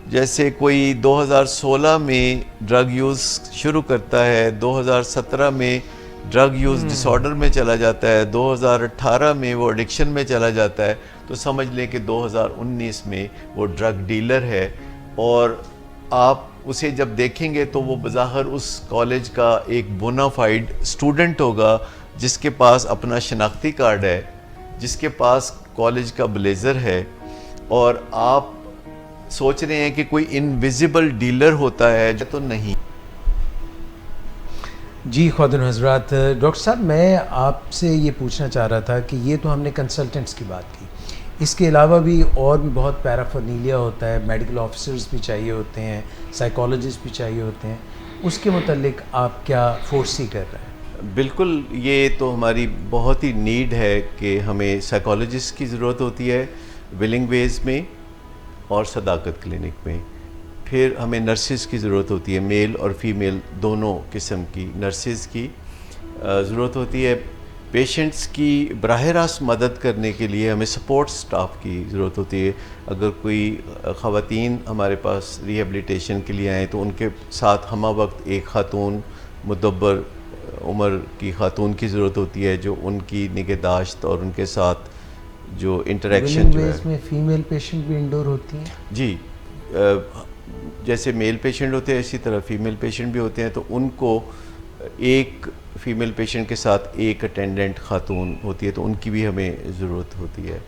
جیسے کوئی 2016 میں ڈرگ یوز شروع کرتا ہے, 2017 میں ڈرگ یوز ڈس آرڈر میں چلا جاتا ہے, 2018 میں وہ ایڈکشن میں چلا جاتا ہے, تو سمجھ لیں کہ 2019 میں وہ ڈرگ ڈیلر ہے. اور آپ اسے جب دیکھیں گے تو وہ بظاہر اس کالج کا ایک بونافائیڈ اسٹوڈنٹ ہوگا جس کے پاس اپنا شناختی کارڈ ہے, جس کے پاس کالج کا بلیزر ہے, اور آپ سوچ رہے ہیں کہ کوئی انویزیبل ڈیلر ہوتا ہے, تو نہیں. جی خواتین حضرات, ڈاکٹر صاحب میں آپ سے یہ پوچھنا چاہ رہا تھا کہ یہ تو ہم نے کنسلٹنٹس کی بات کی, اس کے علاوہ بھی اور بھی بہت پیرافرنیلیا ہوتا ہے, میڈیکل آفیسرز بھی چاہیے ہوتے ہیں, سائیکالوجسٹ بھی چاہیے ہوتے ہیں, اس کے متعلق آپ کیا فورسی کر رہے ہیں؟ بالکل, یہ تو ہماری بہت ہی نیڈ ہے کہ ہمیں سائیکالوجسٹ کی ضرورت ہوتی ہے ولنگ ویز میں اور صداقت کلینک میں. پھر ہمیں نرسز کی ضرورت ہوتی ہے, میل اور فیمیل دونوں قسم کی نرسز کی ضرورت ہوتی ہے. پیشنٹس کی براہ راست مدد کرنے کے لیے ہمیں سپورٹ سٹاف کی ضرورت ہوتی ہے. اگر کوئی خواتین ہمارے پاس ریہیبلیٹیشن کے لیے آئیں تو ان کے ساتھ ہمہ وقت ایک خاتون مدبر عمر کی خاتون کی ضرورت ہوتی ہے جو ان کی نگہداشت اور ان کے ساتھ جو انٹریکشن جو ہے. اس میں فیمیل پیشنٹ بھی انڈور ہوتی ہیں؟ جی, جیسے میل پیشنٹ ہوتے ہیں اسی طرح فیمیل پیشنٹ بھی ہوتے ہیں, تو ان کو ایک فیمیل پیشنٹ کے ساتھ ایک اٹینڈنٹ خاتون ہوتی ہے, تو ان کی بھی ہمیں ضرورت ہوتی ہے.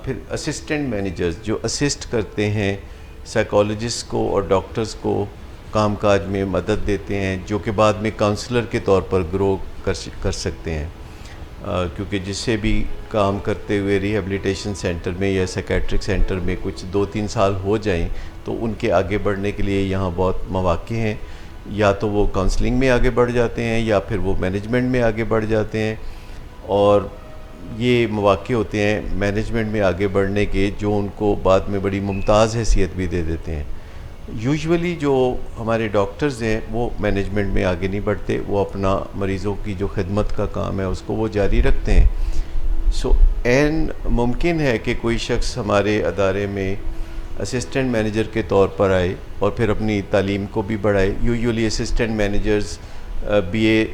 پھر اسسٹنٹ مینیجرز جو اسسٹ کرتے ہیں سائیکالوجسٹ کو اور ڈاکٹرز کو کام کاج میں مدد دیتے ہیں, جو کہ بعد میں کاؤنسلر کے طور پر گرو کر سکتے ہیں, کیونکہ جس سے بھی کام کرتے ہوئے ریہیبلیٹیشن سینٹر میں یا سائیکیٹرک سینٹر میں کچھ 2-3 سال ہو جائیں تو ان کے آگے بڑھنے کے لیے یہاں بہت مواقع ہیں. یا تو وہ کاؤنسلنگ میں آگے بڑھ جاتے ہیں یا پھر وہ مینجمنٹ میں آگے بڑھ جاتے ہیں, اور یہ مواقع ہوتے ہیں مینجمنٹ میں آگے بڑھنے کے جو ان کو بعد میں بڑی ممتاز حیثیت بھی دے دیتے ہیں. یوزولی جو ہمارے ڈاکٹرز ہیں وہ مینجمنٹ میں آگے نہیں بڑھتے, وہ اپنا مریضوں کی جو خدمت کا کام ہے اس کو وہ جاری رکھتے ہیں. سو ممکن ہے کہ کوئی شخص ہمارے ادارے میں اسسٹنٹ مینیجر کے طور پر آئے اور پھر اپنی تعلیم کو بھی بڑھائے. یوزولی اسسٹنٹ مینیجرز بی اے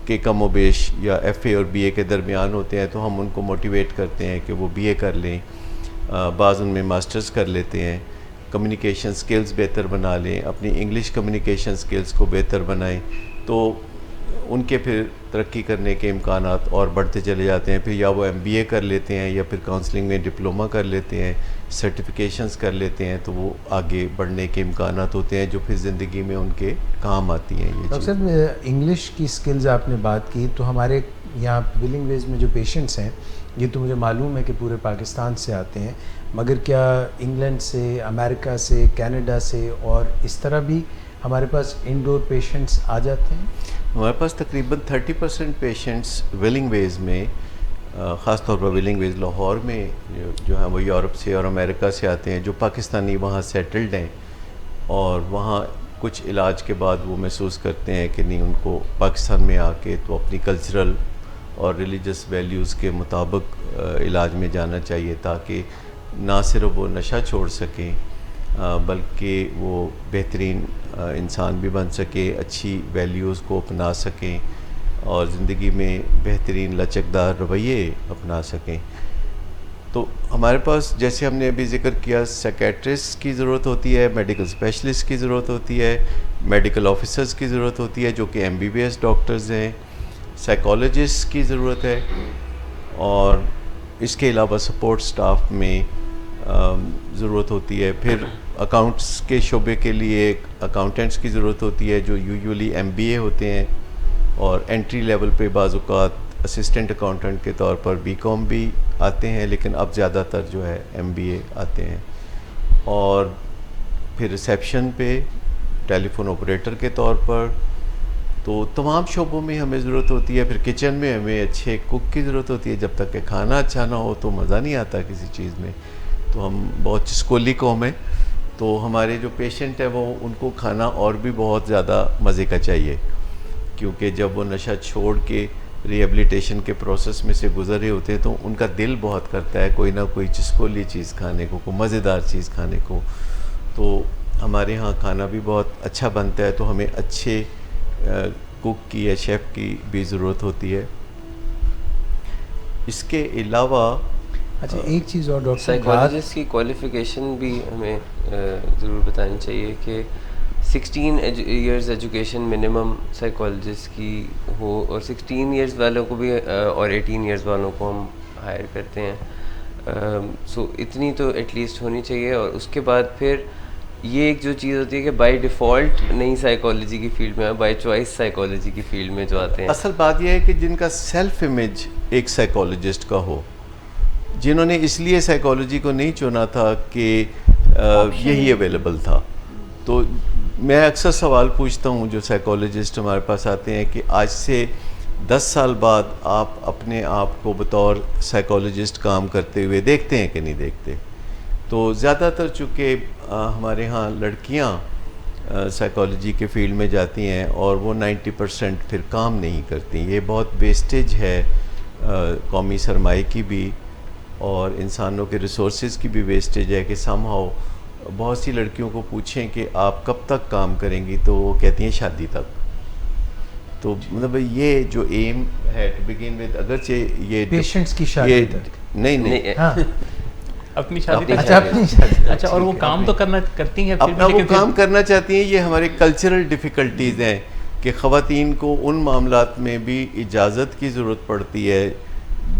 کے کم و بیش یا ایف اے اور بی اے کے درمیان ہوتے ہیں, تو ہم ان کو موٹیویٹ کرتے ہیں کہ وہ بی اے کر لیں, بعض ان میں ماسٹرز کر لیتے ہیں, کمیونیکیشن سکلز بہتر بنا لیں, اپنی انگلش کمیونیکیشن سکلز کو بہتر بنائیں, تو ان کے پھر ترقی کرنے کے امکانات اور بڑھتے چلے جاتے ہیں. پھر یا وہ ایم بی اے کر لیتے ہیں یا پھر کاؤنسلنگ میں ڈپلومہ کر لیتے ہیں, سرٹیفکیشنز کر لیتے ہیں, تو وہ آگے بڑھنے کے امکانات ہوتے ہیں جو پھر زندگی میں ان کے کام آتی ہیں. یہ ڈاکٹر صاحب, انگلش کی سکلز آپ نے بات کی, تو ہمارے یہاں ولنگ ویز میں جو پیشنٹس ہیں یہ تو مجھے معلوم ہے کہ پورے پاکستان سے آتے ہیں, مگر کیا انگلینڈ سے, امریکہ سے, کینیڈا سے اور اس طرح بھی ہمارے پاس انڈور پیشنٹس آ جاتے ہیں؟ ہمارے پاس تقریباً 30% پیشنٹس ولنگ ویز میں, خاص طور پر ولنگ ویز لاہور میں جو ہیں وہ یورپ سے اور امریکہ سے آتے ہیں, جو پاکستانی وہاں سیٹلڈ ہیں اور وہاں کچھ علاج کے بعد وہ محسوس کرتے ہیں کہ نہیں، ان کو پاکستان میں آ کے تو اپنی کلچرل اور ریلیجس ویلیوز کے مطابق علاج میں جانا چاہیے، تاکہ نہ صرف وہ نشہ چھوڑ سکیں بلکہ وہ بہترین انسان بھی بن سکے، اچھی ویلیوز کو اپنا سکیں اور زندگی میں بہترین لچکدار رویے اپنا سکیں۔ تو ہمارے پاس جیسے ہم نے ابھی ذکر کیا، سیکیٹرسٹ کی ضرورت ہوتی ہے، میڈیکل اسپیشلسٹ کی ضرورت ہوتی ہے، میڈیکل آفیسرز کی ضرورت ہوتی ہے جو کہ MBBS ڈاکٹرز ہیں، سائیکالوجسٹ کی ضرورت ہے، اور اس کے علاوہ سپورٹ سٹاف میں ضرورت ہوتی ہے۔ پھر اکاؤنٹس کے شعبے کے لیے اکاؤنٹنٹس کی ضرورت ہوتی ہے جو یوزولی MBA ہوتے ہیں، اور انٹری لیول پہ بعض اوقات اسسٹنٹ اکاؤنٹنٹ کے طور پر BCom بھی آتے ہیں، لیکن اب زیادہ تر جو ہے MBA آتے ہیں۔ اور پھر ریسیپشن پہ ٹیلی فون آپریٹر کے طور پر، تو تمام شعبوں میں ہمیں ضرورت ہوتی ہے۔ پھر کچن میں ہمیں اچھے کک کی ضرورت ہوتی ہے، جب تک کہ کھانا اچھا نہ ہو تو مزہ نہیں آتا کسی چیز میں۔ تو ہم بہت چسکولی قوم ہیں، تو ہمارے جو پیشنٹ ہیں وہ ان کو کھانا اور بھی بہت زیادہ مزے کا چاہیے، کیونکہ جب وہ نشہ چھوڑ کے ریہیبلیٹیشن کے پروسیس میں سے گزر رہے ہوتے ہیں تو ان کا دل بہت کرتا ہے کوئی نہ کوئی چسکولی چیز کھانے کو، کوئی مزیدار چیز کھانے کو۔ تو ہمارے ہاں کھانا بھی بہت اچھا بنتا ہے، تو ہمیں اچھے کک کی یا شیف کی بھی ضرورت ہوتی ہے۔ اس کے علاوہ اچھا ایک چیز اور ڈاکٹر صاحب، سائیکالوجسٹ کی کوالیفیکیشن بھی ہمیں ضرور بتانی چاہیے کہ 16 ایئرز ایجوکیشن منیمم سائیکالوجسٹ کی ہو، اور 16 ایئرز والوں کو بھی اور 18 ایئرز والوں کو ہم ہائر کرتے ہیں، سو اتنی تو ایٹ لیسٹ ہونی چاہیے۔ اور اس کے بعد پھر یہ ایک جو چیز ہوتی ہے کہ بائی ڈیفالٹ نہیں سائیکالوجی کی فیلڈ میں، بائی چوائس سائیکالوجی کی فیلڈ میں جو آتے ہیں۔ اصل بات یہ ہے کہ جن کا سیلف امیج ایک سائیکالوجسٹ کا ہو، جنہوں نے اس لیے سائیکالوجی کو نہیں چنا تھا کہ یہی اویلیبل تھا۔ تو میں اکثر سوال پوچھتا ہوں جو سائیکالوجسٹ ہمارے پاس آتے ہیں کہ آج سے 10 سال بعد آپ اپنے آپ کو بطور سائیکالوجسٹ کام کرتے ہوئے دیکھتے ہیں کہ نہیں دیکھتے؟ تو زیادہ تر چونکہ ہمارے ہاں لڑکیاں سائیکالوجی کے فیلڈ میں جاتی ہیں اور وہ 90% پھر کام نہیں کرتی۔ یہ بہت ویسٹیج ہے قومی سرمایہ کی بھی اور انسانوں کے ریسورسز کی بھی ویسٹیج ہے کہ سم ہاؤ بہت سی لڑکیوں کو پوچھیں کہ آپ کب تک کام کریں گی تو وہ کہتی ہیں شادی تک۔ تو مطلب یہ جو ایم ہے ٹو بگن ود، اگرچہ یہ پیشنٹس کی شادی تک نہیں اپنی شادی اچھا، اور وہ کام تو کرنا کرتی ہیں، اپنا وہ کام کرنا چاہتی ہیں۔ یہ ہمارے کلچرل ڈیفیکلٹیز ہیں کہ خواتین کو ان معاملات میں بھی اجازت کی ضرورت پڑتی ہے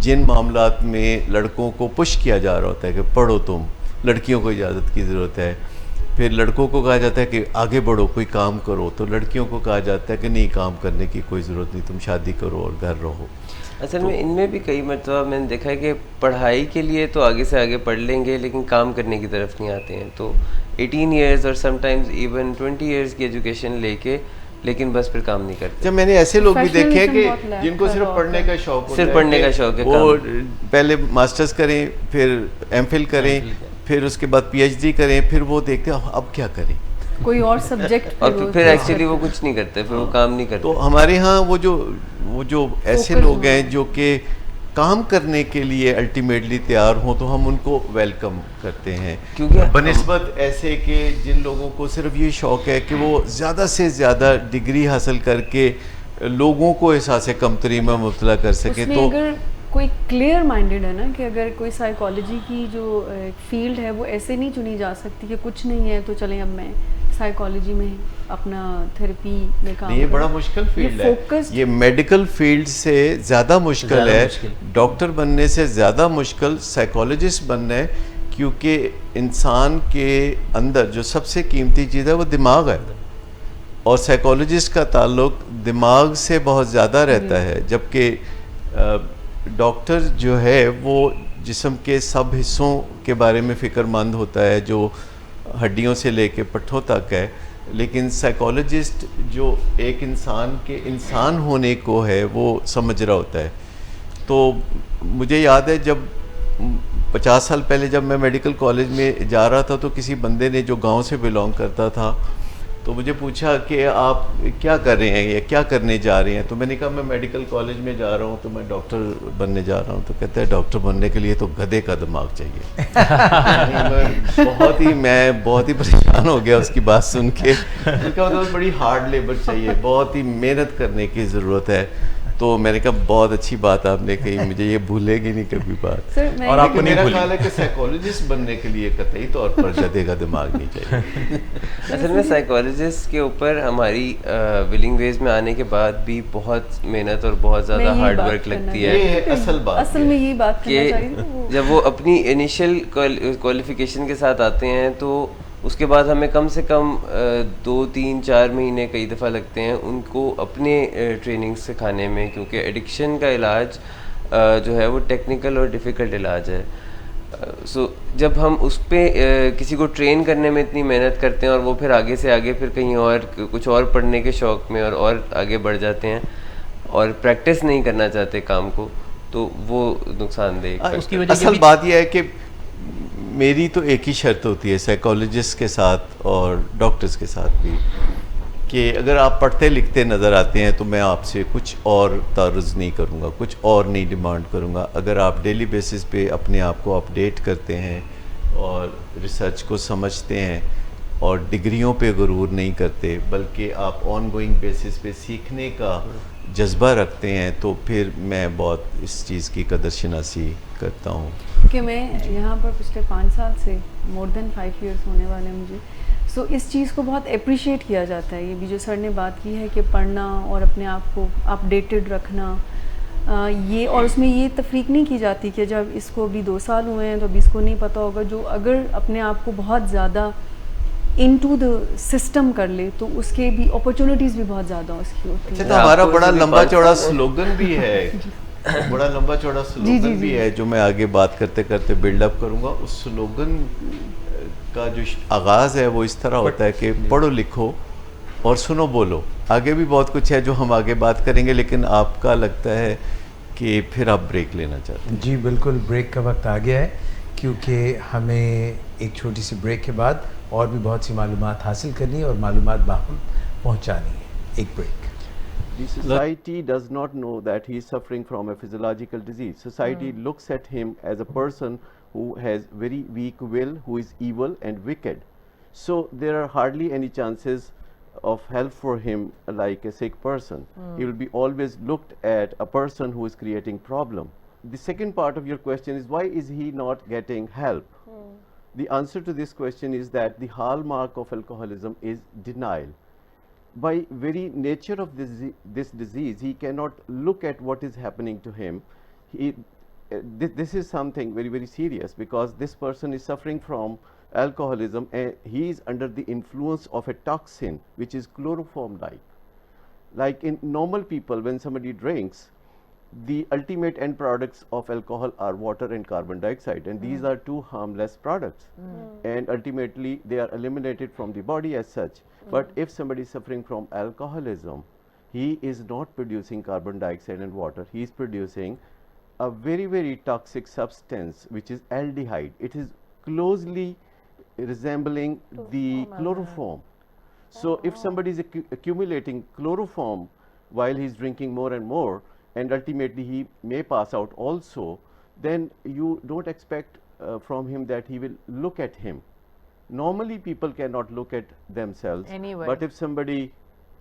جن معاملات میں لڑکوں کو پش کیا جا رہا ہوتا ہے کہ پڑھو تم، لڑکیوں کو اجازت کی ضرورت ہے۔ پھر لڑکوں کو کہا جاتا ہے کہ آگے بڑھو، کوئی کام کرو، تو لڑکیوں کو کہا جاتا ہے کہ نہیں، کام کرنے کی کوئی ضرورت نہیں، تم شادی کرو اور گھر رہو۔ اصل میں ان میں بھی کئی مرتبہ میں نے دیکھا ہے کہ پڑھائی کے لیے تو آگے سے آگے پڑھ لیں گے لیکن کام کرنے کی طرف نہیں آتے ہیں۔ تو 18 ایئرز اور سم ٹائمز ایون 20 ایئرز کی ایجوکیشن لے کے لیکن بس پھر کام نہیں کرتے۔ جب میں نے ایسے لوگ بھی دیکھے ہیں کہ جن کو صرف پڑھنے کا شوق ہوتا ہے، صرف پڑھنے کا شوق ہے، وہ پہلے ماسٹرز کریں، پھر M.Phil کریں، پھر اس کے بعد PhD کریں، پھر وہ دیکھتے ہیں اب کیا کریں، کوئی اور سبجیکٹ، اور پھر ایکچولی وہ کچھ نہیں کرتے، پھر وہ کام نہیں کرتے۔ تو ہمارے ہاں وہ جو ایسے لوگ ہیں جو کہ کام کرنے کے لیے الٹیمیٹلی تیار ہوں تو ہم ان کو ویلکم کرتے ہیں، کیونکہ بنسبت ایسے کہ جن لوگوں کو صرف یہ شوق ہے کہ وہ زیادہ سے زیادہ ڈگری حاصل کر کے لوگوں کو احساس کمتری میں مبتلا کر سکیں۔ تو اگر کوئی کلیئر مائنڈیڈ ہے نا کہ اگر کوئی سائیکالوجی کی جو فیلڈ ہے وہ ایسے نہیں چنی جا سکتی کہ کچھ نہیں ہے تو چلیں اب میں سائیکالوجی میں اپنا تھراپی میں کام کروں۔ یہ بڑا مشکل فیلڈ ہے، یہ میڈیکل فیلڈ سے زیادہ مشکل ہے، ڈاکٹر بننے سے زیادہ مشکل سائیکالوجسٹ بننا ہے، کیونکہ انسان کے اندر جو سب سے قیمتی چیز ہے وہ دماغ ہے، اور سائیکالوجسٹ کا تعلق دماغ سے بہت زیادہ رہتا ہے، جبکہ ڈاکٹر جو ہے وہ جسم کے سب حصوں کے بارے میں فکر مند ہوتا ہے، جو ہڈیوں سے لے کے پٹھوں تک ہے، لیکن سائیکالوجسٹ جو ایک انسان کے انسان ہونے کو ہے وہ سمجھ رہا ہوتا ہے۔ تو مجھے یاد ہے جب 50 سال پہلے جب میں میڈیکل کالج میں جا رہا تھا تو کسی بندے نے جو گاؤں سے بلانگ کرتا تھا تو مجھے پوچھا کہ آپ کیا کر رہے ہیں یا کیا کرنے جا رہے ہیں. تو میں نے کہا میں میڈیکل کالج میں جا رہا ہوں, تو میں ڈاکٹر بننے جا رہا ہوں. تو کہتا ہے ڈاکٹر بننے کے لیے تو گدھے کا دماغ چاہیے. میں بہت ہی پریشان ہو گیا اس کی بات سن کے. اس کا مطلب بڑی ہارڈ لیبر چاہیے, بہت ہی محنت کرنے کی ضرورت ہے. تو میں نے کہا بہت اچھی بات آپ نے کہی, مجھے یہ بھولے گی نہیں کبھی بات. اور آپ کو میرا خیال ہے کہ سائیکالوجسٹ بننے کے لیے قطعی طور پر گدھے کا دماغ نہیں چاہیے. اصل میں سائیکالوجسٹ کے اوپر ہماری ولنگ ویز میں آنے کے بعد بھی بہت محنت اور بہت زیادہ ہارڈ ورک لگتی ہے. یہ ہے اصل بات. اصل میں یہ بات کہ جب وہ اپنی انیشیل کوالیفیکیشن کے ساتھ آتے ہیں تو اس کے بعد ہمیں کم سے کم 2-3-4 مہینے کئی دفعہ لگتے ہیں ان کو اپنے ٹریننگ سکھانے میں, کیونکہ ایڈکشن کا علاج جو ہے وہ ٹیکنیکل اور ڈیفیکلٹ علاج ہے. سو جب ہم اس پہ کسی کو ٹرین کرنے میں اتنی محنت کرتے ہیں اور وہ پھر آگے سے آگے پھر کہیں اور کچھ اور پڑھنے کے شوق میں اور آگے بڑھ جاتے ہیں اور پریکٹس نہیں کرنا چاہتے کام کو, تو وہ نقصان دہ. اصل بات یہ ہے کہ میری تو ایک ہی شرط ہوتی ہے سائیکالوجسٹ کے ساتھ اور ڈاکٹرز کے ساتھ بھی, کہ اگر آپ پڑھتے لکھتے نظر آتے ہیں تو میں آپ سے کچھ اور تعرض نہیں کروں گا, کچھ اور نہیں ڈیمانڈ کروں گا. اگر آپ ڈیلی بیسس پہ اپنے آپ کو اپڈیٹ کرتے ہیں اور ریسرچ کو سمجھتے ہیں اور ڈگریوں پہ غرور نہیں کرتے, بلکہ آپ آن گوئنگ بیسس پہ سیکھنے کا جذبہ رکھتے ہیں, تو پھر میں بہت اس چیز کی قدر شناسی کرتا ہوں. کہ میں یہاں پر پچھلے 5 سال سے مور دین 5 ایئرس ہونے والے ہیں مجھے, سو اس چیز کو بہت اپریشیٹ کیا جاتا ہے. یہ بھی جو سر نے بات کی ہے کہ پڑھنا اور اپنے آپ کو اپڈیٹڈ رکھنا, یہ اور اس میں یہ تفریق نہیں کی جاتی کہ جب اس کو ابھی 2 سال ہوئے ہیں تو ابھی اس کو نہیں پتہ ہوگا. جو اگر اپنے آپ کو بہت زیادہ انٹو دا سسٹم کر لے تو اس کے بھی اپرچونیٹیز بھی بہت زیادہ اس کی ہوتی ہیں. ہمارا بڑا لمبا چوڑا سلوگن بھی ہے, بڑا لمبا چوڑا سلوگن بھی ہے جو میں آگے بات کرتے کرتے بلڈ اپ کروں گا. اس سلوگن کا جو آغاز ہے وہ اس طرح ہوتا ہے کہ پڑھو لکھو اور سنو بولو. آگے بھی بہت کچھ ہے جو ہم آگے بات کریں گے, لیکن آپ کا لگتا ہے کہ پھر آپ بریک لینا چاہتے ہیں. جی بالکل, بریک کا وقت آ گیا ہے, کیونکہ ہمیں ایک چھوٹی سی بریک کے بعد اور بھی بہت سی معلومات حاصل کرنی ہے اور معلومات باہم پہنچانی ہے. ایک break. The society does not know that he is suffering from a physiological disease. Society looks at him as a person who has very weak will, who is evil and wicked. So there are hardly any chances of help for him like a sick person. He will be always looked at a person who is creating problem. The second part of your question is why is he not getting help? The answer to this question is that the hallmark of alcoholism is denial. By very nature of this disease, he cannot look at what is happening to him. This is something very, very serious, because this person is suffering from alcoholism and he is under the influence of a toxin which is chloroform-like. Like in normal people, when somebody drinks, the ultimate end products of alcohol are water and carbon dioxide, and these are two harmless products, and ultimately they are eliminated from the body as such. But if somebody is suffering from alcoholism, he is not producing carbon dioxide and water, he is producing a very, very toxic substance which is aldehyde. It is closely resembling the chloroform. So if somebody is accumulating chloroform while he is drinking more and more, and ultimately he may pass out also, then you don't expect from him that he will look at him. Normally people cannot look at themselves, Anyway. But if somebody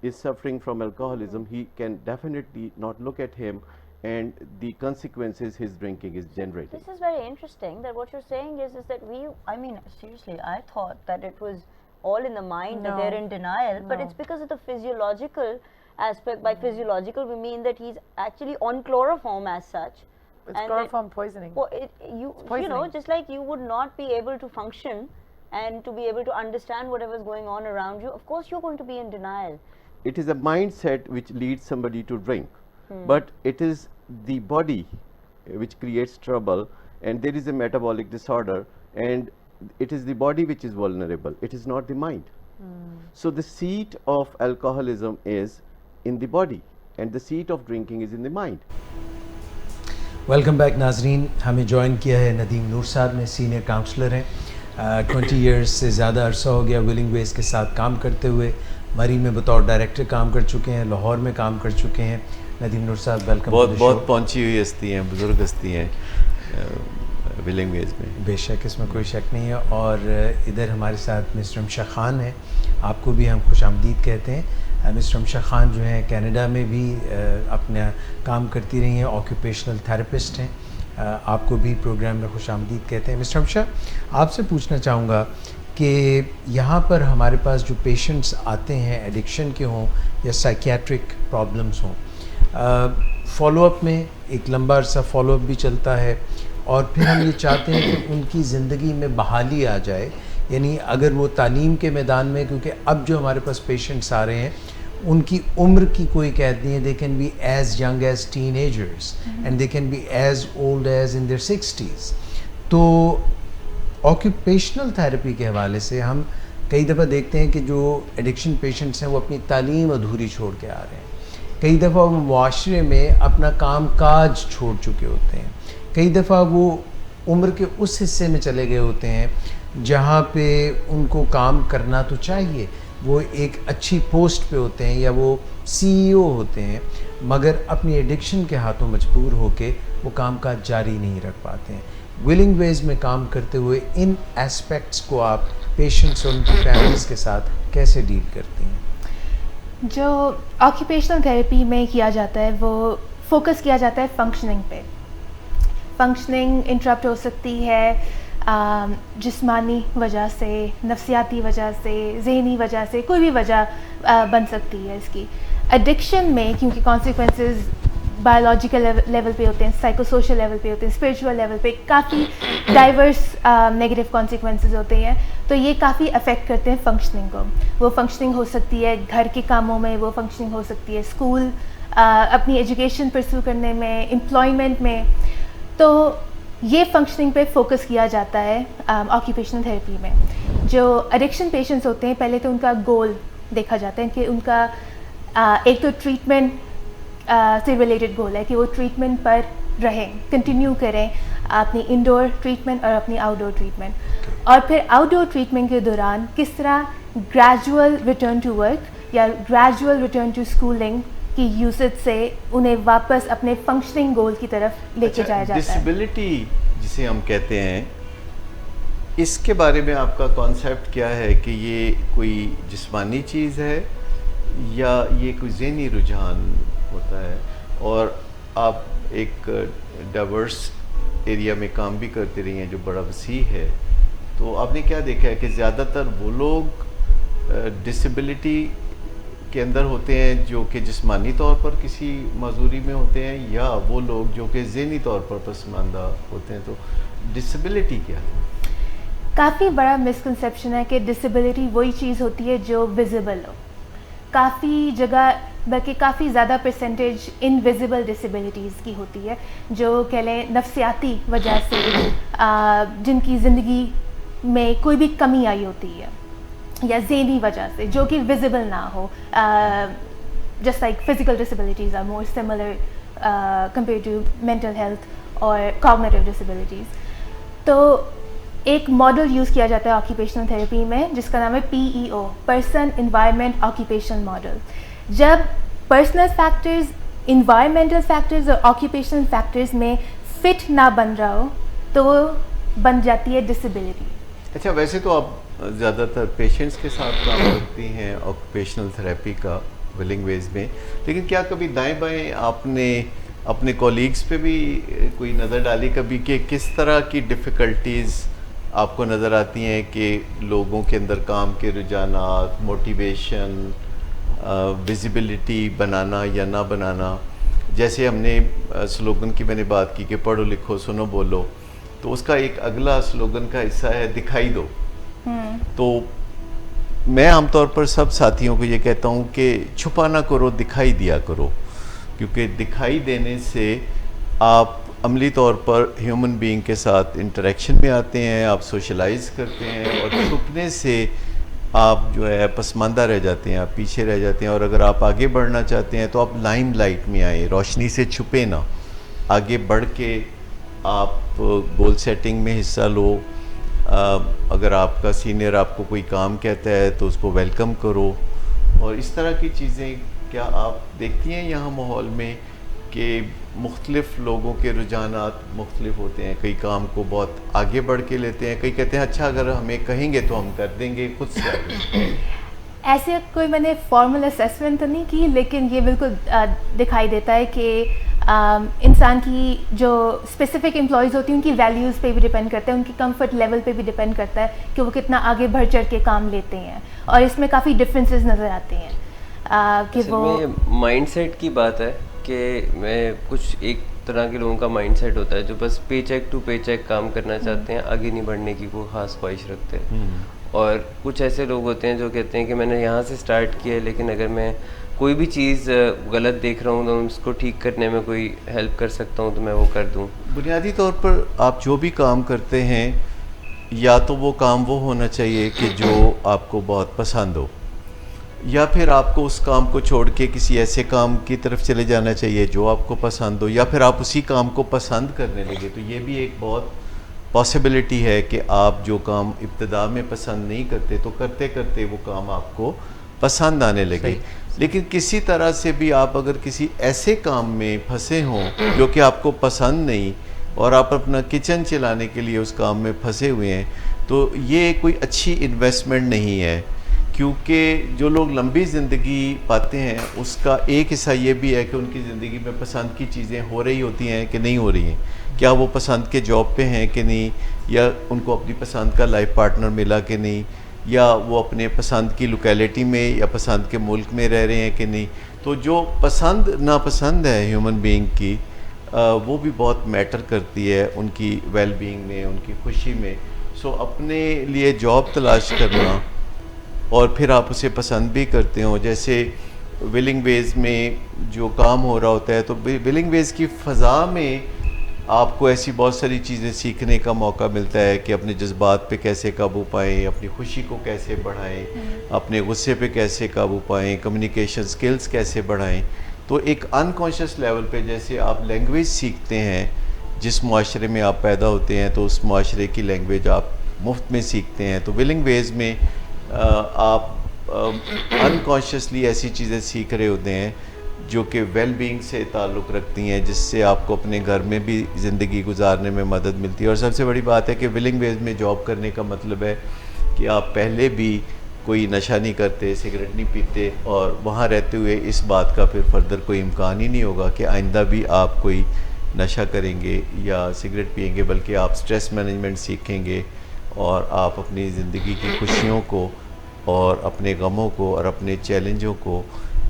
is suffering from alcoholism, he can definitely not look at him, and the consequences his drinking is generating. This is very interesting that what you're saying is that I mean, seriously, I thought that it was all in the mind, that they're in denial, but it's because of the physiological aspect. By physiological, we mean that he's actually on chloroform as such. It's chloroform poisoning. You know, just like you would not be able to function and to be able to understand whatever is going on around you, of course you're going to be in denial. It is a mindset which leads somebody to drink, but it is the body which creates trouble, and there is a metabolic disorder, and it is the body which is vulnerable, it is not the mind. So the seat of alcoholism is in the body, and the seat of drinking is in the mind. Welcome back ناظرین. ہمیں join کیا ہے ندیم نور صاحب نے, senior counsellor ہیں. 20 years سے زیادہ عرصہ ہو گیا ولنگ ویز کے ساتھ کام کرتے ہوئے. مری میں بطور ڈائریکٹر کام کر چکے ہیں, لاہور میں کام کر چکے ہیں. ندیم نور صاحب ویلکم. بہت پہنچی ہوئی ہستی ہیں, بزرگ ہستی ہیں ولنگ ویز میں. بے شک, اس میں کوئی شک نہیں ہے. اور ادھر ہمارے ساتھ مسٹر امشا خان ہیں, آپ کو بھی ہم خوش آمدید کہتے ہیں. مسٹر امشا خان جو ہیں کینیڈا میں بھی اپنا کام کرتی رہی ہیں, آکوپیشنل تھراپسٹ ہیں. آپ کو بھی پروگرام میں خوش آمدید کہتے ہیں. مسٹر امشا, آپ سے پوچھنا چاہوں گا کہ یہاں پر ہمارے پاس جو پیشنٹس آتے ہیں ایڈکشن کے ہوں یا سائیکیاٹرک پرابلمس ہوں, فالو اپ میں ایک لمبا عرصہ فالو اپ بھی چلتا ہے, اور پھر ہم یہ چاہتے ہیں کہ ان کی زندگی میں بحالی آ جائے. یعنی اگر وہ تعلیم کے میدان میں, کیونکہ اب جو ہمارے پاس پیشنٹس آ رہے ہیں ان کی عمر کی کوئی قید نہیں ہے, they can be as young as teenagers and they can be as old as in their 60s. تو آکوپیشنل تھراپی کے حوالے سے ہم کئی دفعہ دیکھتے ہیں کہ جو ایڈکشن پیشنٹس ہیں وہ اپنی تعلیم ادھوری چھوڑ کے آ رہے ہیں. کئی دفعہ وہ معاشرے میں اپنا کام کاج چھوڑ چکے ہوتے ہیں. کئی دفعہ وہ عمر کے اس حصے میں چلے گئے ہوتے ہیں جہاں پہ ان کو کام کرنا تو چاہیے, وہ ایک اچھی پوسٹ پہ ہوتے ہیں یا وہ CEO ہوتے ہیں, مگر اپنی ایڈکشن کے ہاتھوں مجبور ہو کے وہ کام کاج جاری نہیں رکھ پاتے ہیں. ولنگ ویز میں کام کرتے ہوئے ان ایسپیکٹس کو آپ پیشنٹس اور ان کی فیملیز کے ساتھ کیسے ڈیل کرتی ہیں؟ جو آکیوپیشنل تھراپی میں کیا جاتا ہے وہ فوکس کیا جاتا ہے فنکشننگ پہ. فنکشننگ انٹرپٹ ہو سکتی ہے جسمانی وجہ سے, نفسیاتی وجہ سے, ذہنی وجہ سے, کوئی بھی وجہ بن سکتی ہے اس کی. ایڈکشن میں کیونکہ کانسیکوینسز بایولوجیکل لیول پہ ہوتے ہیں, سائیکو سوشل لیول پہ ہوتے ہیں, اسپریچول لیول پہ کافی ڈائیورس نیگیٹو کانسیکوینسز ہوتے ہیں, تو یہ کافی افیکٹ کرتے ہیں فنکشننگ کو. وہ فنکشننگ ہو سکتی ہے گھر کے کاموں میں, وہ فنکشننگ ہو سکتی ہے اسکول, اپنی ایجوکیشن پرسو کرنے میں, امپلائمنٹ میں. تو یہ فنکشننگ پہ فوکس کیا جاتا ہے آکیوپیشنل تھراپی میں. جو ایڈکشن پیشنٹس ہوتے ہیں پہلے تو ان کا گول دیکھا جاتا ہے کہ ان کا ایک تو ٹریٹمنٹ سے ریلیٹڈ گول ہے کہ وہ ٹریٹمنٹ پر رہیں, کنٹینیو کریں اپنی انڈور ٹریٹمنٹ اور اپنی آؤٹ ڈور ٹریٹمنٹ. اور پھر آؤٹ ڈور ٹریٹمنٹ کے دوران کس طرح گریجول ریٹرن ٹو ورک یا گریجول ریٹرن ٹو اسکولنگ کی یوزج سے انہیں واپس اپنے فنکشننگ گول کی طرف لے کے جایا جاتا ہے. ڈسیبلٹی جسے ہم کہتے ہیں, اس کے بارے میں آپ کا کانسیپٹ کیا ہے کہ یہ کوئی جسمانی چیز ہے یا یہ کوئی ذہنی رجحان ہوتا ہے؟ اور آپ ایک ڈائیورس ایریا میں کام بھی کرتے رہی ہیں جو بڑا وسیع ہے, تو آپ نے کیا دیکھا ہے کہ زیادہ تر وہ لوگ ڈسیبلٹی کے اندر ہوتے ہیں جو کہ جسمانی طور پر کسی معذوری میں ہوتے ہیں, یا وہ لوگ جو کہ ذہنی طور پر پسماندہ ہوتے ہیں؟ تو ڈسیبلٹی کیا ہے؟ کافی بڑا مسکنسیپشن ہے کہ ڈسیبلٹی وہی چیز ہوتی ہے جو ویزیبل ہو. کافی جگہ بلکہ کافی زیادہ پرسنٹیج انویزیبل ڈسیبلٹیز کی ہوتی ہے, جو کہہ لیں نفسیاتی وجہ سے, جن کی زندگی میں کوئی بھی کمی آئی ہوتی ہے, یا ذہنی وجہ سے جو کہ ویزیبل نہ ہو. Just like physical disabilities are more similar compare to mental health اور کاگنیٹیو ڈسیبلٹیز. تو ایک ماڈل یوز کیا جاتا ہے آکیوپیشنل تھراپی میں جس کا نام ہے PEO, person environment occupation model. جب پرسنل فیکٹرز, انوائرمنٹل فیکٹرز اور آکیوپیشنل فیکٹرز میں فٹ نہ بن رہا ہو تو وہ بن جاتی ہے ڈسیبلٹی. اچھا, ویسے تو آپ زیادہ تر پیشنٹس کے ساتھ کام کرتی ہیں آکوپیشنل تھراپی کا ولنگ ویز میں, لیکن کیا کبھی دائیں بائیں آپ نے اپنے کولیگز پہ بھی کوئی نظر ڈالی کبھی کہ کس طرح کی ڈیفیکلٹیز آپ کو نظر آتی ہیں کہ لوگوں کے اندر کام کے رجحانات, موٹیویشن, ویزیبلٹی بنانا یا نہ بنانا؟ جیسے ہم نے سلوگن کی میں نے بات کی کہ پڑھو لکھو سنو بولو, تو اس کا ایک اگلا سلوگن کا حصہ ہے دکھائی دو. تو میں عام طور پر سب ساتھیوں کو یہ کہتا ہوں کہ چھپا نہ کرو, دکھائی دیا کرو, کیونکہ دکھائی دینے سے آپ عملی طور پر ہیومن بینگ کے ساتھ انٹریکشن میں آتے ہیں, آپ سوشلائز کرتے ہیں, اور چھپنے سے آپ جو ہے پسماندہ رہ جاتے ہیں, آپ پیچھے رہ جاتے ہیں. اور اگر آپ آگے بڑھنا چاہتے ہیں تو آپ لائم لائٹ میں آئیں, روشنی سے چھپے نہ, آگے بڑھ کے آپ گول سیٹنگ میں حصہ لو. اگر آپ کا سینئر آپ کو کوئی کام کہتا ہے تو اس کو ویلکم کرو, اور اس طرح کی چیزیں کیا آپ دیکھتی ہیں یہاں ماحول میں کہ مختلف لوگوں کے رجحانات مختلف ہوتے ہیں؟ کئی کام کو بہت آگے بڑھ کے لیتے ہیں, کئی کہتے ہیں اچھا اگر ہمیں کہیں گے تو ہم کر دیں گے, خود سے. ایسے کوئی میں نے فارمل اسیسمنٹ تو نہیں کی, لیکن یہ بالکل دکھائی دیتا ہے کہ انسان کی جو اسپیسیفک امپلائیز ہوتی ہیں ان کی ویلیوز پہ بھی ڈپینڈ کرتا ہے, ان کی کمفرٹ لیول پہ بھی ڈپینڈ کرتا ہے کہ وہ کتنا آگے بڑھ چڑھ کے کام لیتے ہیں, اور اس میں کافی ڈفرینسز نظر آتے ہیں کہ وہ مائنڈ سیٹ کی بات ہے کہ میں کچھ ایک طرح کے لوگوں کا مائنڈ سیٹ ہوتا ہے جو بس پے چیک ٹو پے چیک کام کرنا چاہتے ہیں, آگے نہیں بڑھنے کی کوئی خاص خواہش رکھتے ہیں. اور کچھ ایسے لوگ ہوتے ہیں جو کہتے ہیں کہ میں نے یہاں سے سٹارٹ کیا ہے, لیکن اگر میں کوئی بھی چیز غلط دیکھ رہا ہوں تو اس کو ٹھیک کرنے میں کوئی ہیلپ کر سکتا ہوں تو میں وہ کر دوں. بنیادی طور پر آپ جو بھی کام کرتے ہیں یا تو وہ کام وہ ہونا چاہیے کہ جو آپ کو بہت پسند ہو, یا پھر آپ کو اس کام کو چھوڑ کے کسی ایسے کام کی طرف چلے جانا چاہیے جو آپ کو پسند ہو, یا پھر آپ اسی کام کو پسند کرنے لگے. تو یہ بھی ایک بہت پاسبلٹی ہے کہ آپ جو کام ابتدا میں پسند نہیں کرتے تو کرتے کرتے وہ کام آپ کو پسند آنے لگے. لیکن کسی طرح سے بھی آپ اگر کسی ایسے کام میں پھنسے ہوں جو کہ آپ کو پسند نہیں, اور آپ اپنا کچن چلانے کے لیے اس کام میں پھنسے ہوئے ہیں, تو یہ کوئی اچھی انویسٹمنٹ نہیں ہے. کیونکہ جو لوگ لمبی زندگی پاتے ہیں اس کا ایک حصہ یہ بھی ہے کہ ان کی زندگی میں پسند کی چیزیں ہو رہی ہوتی ہیں کہ نہیں ہو رہی ہیں, کیا وہ پسند کے جاب پہ ہیں کہ نہیں, یا ان کو اپنی پسند کا لائف پارٹنر ملا کہ نہیں, یا وہ اپنے پسند کی لوکیلٹی میں یا پسند کے ملک میں رہ رہے ہیں کہ نہیں. تو جو پسند ناپسند ہے ہیومن بینگ کی, وہ بھی بہت میٹر کرتی ہے ان کی ویل بینگ میں, ان کی خوشی میں. سو اپنے لیے جاب تلاش کرنا اور پھر آپ اسے پسند بھی کرتے ہو. جیسے ولنگ ویز میں جو کام ہو رہا ہوتا ہے تو ولنگ ویز کی فضا میں آپ کو ایسی بہت ساری چیزیں سیکھنے کا موقع ملتا ہے کہ اپنے جذبات پہ کیسے قابو پائیں, اپنی خوشی کو کیسے بڑھائیں, اپنے غصے پہ کیسے قابو پائیں, کمیونیکیشن سکلز کیسے بڑھائیں. تو ایک انکانشیس لیول پہ جیسے آپ لینگویج سیکھتے ہیں, جس معاشرے میں آپ پیدا ہوتے ہیں تو اس معاشرے کی لینگویج آپ مفت میں سیکھتے ہیں. تو ولنگ ویز میں آپ انکانشیسلی ایسی چیزیں سیکھ رہے ہوتے ہیں جو کہ ویل بینگ سے تعلق رکھتی ہیں, جس سے آپ کو اپنے گھر میں بھی زندگی گزارنے میں مدد ملتی ہے. اور سب سے بڑی بات ہے کہ ولنگ ویز میں جاب کرنے کا مطلب ہے کہ آپ پہلے بھی کوئی نشہ نہیں کرتے, سگریٹ نہیں پیتے, اور وہاں رہتے ہوئے اس بات کا پھر فردر کوئی امکان ہی نہیں ہوگا کہ آئندہ بھی آپ کوئی نشہ کریں گے یا سگریٹ پئیں گے, بلکہ آپ سٹریس مینجمنٹ سیکھیں گے اور آپ اپنی زندگی کی خوشیوں کو اور اپنے غموں کو اور اپنے چیلنجوں کو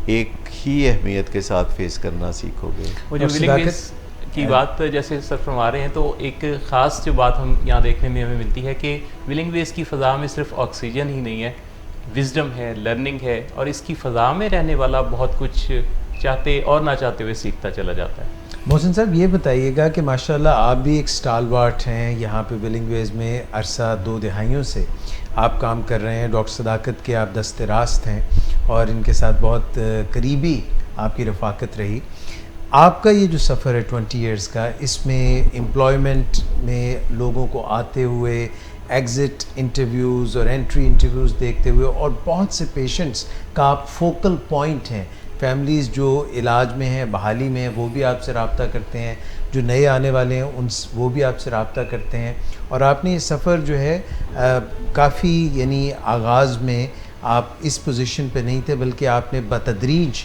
ایک ہی اہمیت کے ساتھ فیس کرنا سیکھو گے. وہ جو ولنگ ویز کی بات جیسے سر فرما رہے ہیں, تو ایک خاص جو بات ہم یہاں دیکھنے میں ہمیں ملتی ہے کہ ولنگ ویز کی فضا میں صرف آکسیجن ہی نہیں ہے, وزڈم ہے, لرننگ ہے, اور اس کی فضا میں رہنے والا بہت کچھ چاہتے اور نہ چاہتے ہوئے سیکھتا چلا جاتا ہے. محسن صاحب یہ بتائیے گا کہ ماشاءاللہ آپ بھی ایک سٹال وارٹ ہیں یہاں پہ ولنگ ویز میں, عرصہ 2 دہائیوں سے آپ کام کر رہے ہیں. ڈاکٹر صداقت کے آپ دست راست ہیں اور ان کے ساتھ بہت قریبی آپ کی رفاقت رہی. آپ کا یہ جو سفر ہے 20 ایئرس کا, اس میں امپلائمنٹ میں لوگوں کو آتے ہوئے ایگزٹ انٹرویوز اور انٹری انٹرویوز دیکھتے ہوئے, اور بہت سے پیشنٹس کا آپ فوکل پوائنٹ ہیں. فیملیز جو علاج میں ہیں, بحالی میں ہیں, وہ بھی آپ سے رابطہ کرتے ہیں, جو نئے آنے والے ہیں وہ بھی آپ سے رابطہ کرتے ہیں. اور آپ نے یہ سفر جو ہے کافی, یعنی آغاز میں آپ اس پوزیشن پہ نہیں تھے, بلکہ آپ نے بتدریج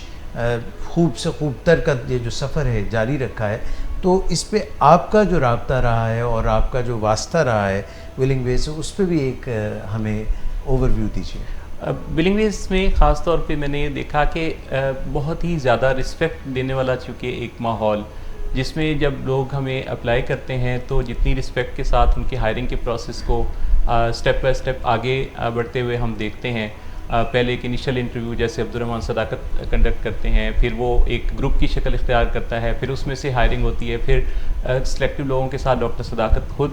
خوب سے خوب تر کا یہ جو سفر ہے جاری رکھا ہے. تو اس پہ آپ کا جو رابطہ رہا ہے اور آپ کا جو واسطہ رہا ہے ولنگ ویز سے, اس پہ بھی ایک ہمیں اوور ویو دیجیے. ولنگ ویز میں خاص طور پہ میں نے یہ دیکھا کہ بہت ہی زیادہ رسپیکٹ دینے والا چونکہ ایک ماحول, جس میں جب لوگ ہمیں اپلائی کرتے ہیں تو جتنی رسپیکٹ کے ساتھ ان کی ہائرنگ کے پروسیس کو سٹیپ بائی سٹیپ آگے بڑھتے ہوئے ہم دیکھتے ہیں. پہلے ایک انیشل انٹرویو جیسے عبدالرحمٰن صداقت کنڈکٹ کرتے ہیں, پھر وہ ایک گروپ کی شکل اختیار کرتا ہے, پھر اس میں سے ہائرنگ ہوتی ہے, پھر سلیکٹیو لوگوں کے ساتھ ڈاکٹر صداقت خود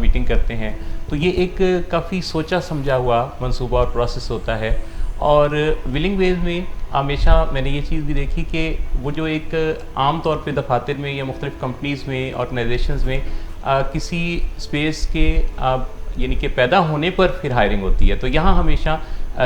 میٹنگ کرتے ہیں. تو یہ ایک کافی سوچا سمجھا ہوا منصوبہ اور پروسیس ہوتا ہے. اور ولنگ ویز میں ہمیشہ میں نے یہ چیز بھی دیکھی کہ وہ جو ایک عام طور پہ دفاتر میں یا مختلف کمپنیز میں, آرگنائزیشنز میں کسی اسپیس کے یعنی کہ پیدا ہونے پر پھر ہائرنگ ہوتی ہے, تو یہاں ہمیشہ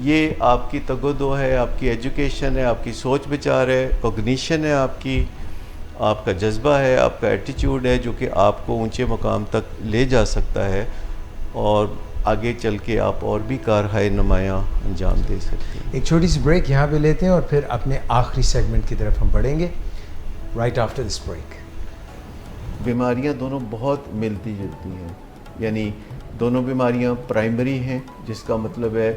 یہ آپ کی تگودو ہے, آپ کی ایجوکیشن ہے, آپ کی سوچ بچار ہے, کوگنیشن ہے آپ کا جذبہ ہے, آپ کا ایٹیچیوڈ ہے, جو کہ آپ کو اونچے مقام تک لے جا سکتا ہے اور آگے چل کے آپ اور بھی کارہائے نمایاں انجام دے سکتے ہیں. ایک چھوٹی سی بریک یہاں پہ لیتے ہیں اور پھر اپنے آخری سیگمنٹ کی طرف ہم بڑھیں گے رائٹ آفٹر دس بریک. بیماریاں دونوں بہت ملتی جلتی ہیں, یعنی دونوں بیماریاں پرائمری ہیں, جس کا مطلب ہے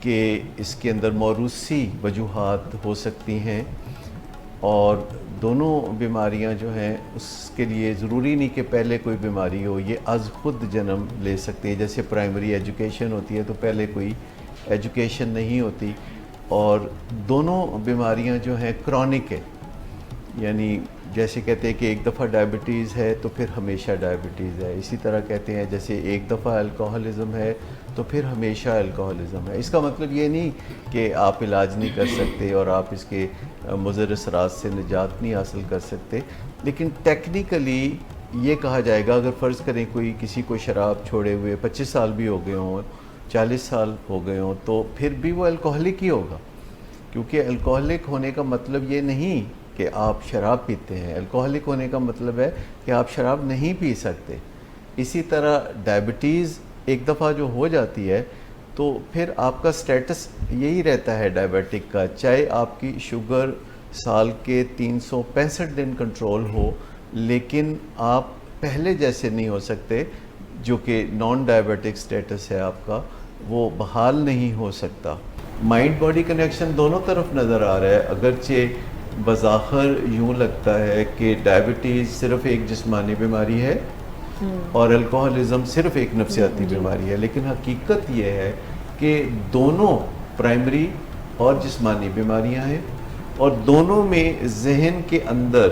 کہ اس کے اندر موروثی وجوہات ہو سکتی ہیں, اور دونوں بیماریاں جو ہیں اس کے لیے ضروری نہیں کہ پہلے کوئی بیماری ہو, یہ از خود جنم لے سکتی ہے. جیسے پرائمری ایجوکیشن ہوتی ہے تو پہلے کوئی ایجوکیشن نہیں ہوتی, اور دونوں بیماریاں جو ہیں کرونک ہے, یعنی جیسے کہتے ہیں کہ ایک دفعہ ڈائبٹیز ہے تو پھر ہمیشہ ڈائبٹیز ہے. اسی طرح کہتے ہیں جیسے ایک دفعہ الکوہلزم ہے تو پھر ہمیشہ الکوہلزم ہے. اس کا مطلب یہ نہیں کہ آپ علاج نہیں کر سکتے اور آپ اس کے مضر اثرات سے نجات نہیں حاصل کر سکتے, لیکن ٹیکنیکلی یہ کہا جائے گا اگر فرض کریں کوئی کسی کو شراب چھوڑے ہوئے 25 سال بھی ہو گئے ہوں, 40 سال ہو گئے ہوں, تو پھر بھی وہ الکوہلک ہی ہوگا, کیونکہ الکوہلک ہونے کا مطلب یہ نہیں کہ آپ شراب پیتے ہیں. الکوہلک ہونے کا مطلب ہے کہ آپ شراب نہیں پی سکتے. اسی طرح ڈائبٹیز ایک دفعہ جو ہو جاتی ہے تو پھر آپ کا سٹیٹس یہی رہتا ہے ڈائبیٹک کا, چاہے آپ کی شوگر سال کے 365 دن کنٹرول ہو, لیکن آپ پہلے جیسے نہیں ہو سکتے, جو کہ نان ڈائبیٹک سٹیٹس ہے آپ کا, وہ بحال نہیں ہو سکتا. مائنڈ باڈی کنیکشن دونوں طرف نظر آ رہا ہے. اگرچہ بظاہر یوں لگتا ہے کہ ڈائبٹیز صرف ایک جسمانی بیماری ہے اور الکوہلزم صرف ایک نفسیاتی بیماری ہے, لیکن حقیقت یہ ہے کہ دونوں پرائمری اور جسمانی بیماریاں ہیں, اور دونوں میں ذہن کے اندر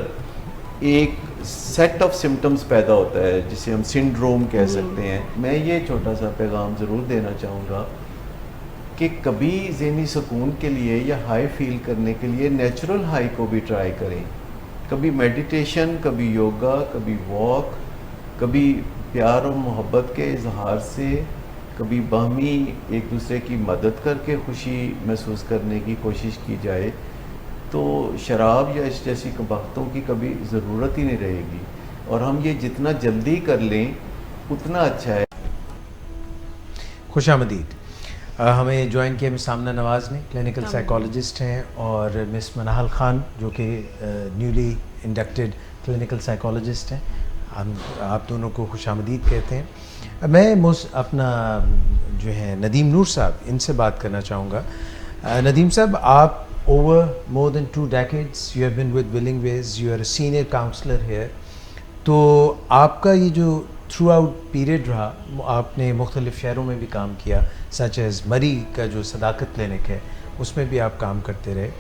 ایک سیٹ آف سمٹمز پیدا ہوتا ہے جسے ہم سنڈروم کہہ سکتے ہیں. میں یہ چھوٹا سا پیغام ضرور دینا چاہوں گا کہ کبھی ذہنی سکون کے لیے یا ہائی فیل کرنے کے لیے نیچرل ہائی کو بھی ٹرائی کریں. کبھی میڈیٹیشن, کبھی یوگا, کبھی واک, کبھی پیار و محبت کے اظہار سے, کبھی باہمی ایک دوسرے کی مدد کر کے خوشی محسوس کرنے کی کوشش کی جائے, تو شراب یا اس جیسی قباحتوں کی کبھی ضرورت ہی نہیں رہے گی, اور ہم یہ جتنا جلدی کر لیں اتنا اچھا ہے. خوش آمدید. ہمیں جوائن کیا مس آمنہ نواز نے, کلینکل سائیکالوجسٹ ہیں, اور مس منال خان جو کہ نیولی انڈکٹڈ کلینکل سائیکالوجسٹ ہیں. ہم آپ دونوں کو خوش آمدید کہتے ہیں. میں اپنا جو ہے ندیم نور صاحب, ان سے بات کرنا چاہوں گا. ندیم صاحب, آپ over more than 2 decades you have been with Willing Ways, you are a senior counselor here. تو آپ کا یہ جو تھرو آؤٹ پیریڈ رہا, آپ نے مختلف شہروں میں بھی کام کیا, سچ ایز مری کا جو صداقت کلینک ہے اس میں بھی آپ کام کرتے رہے.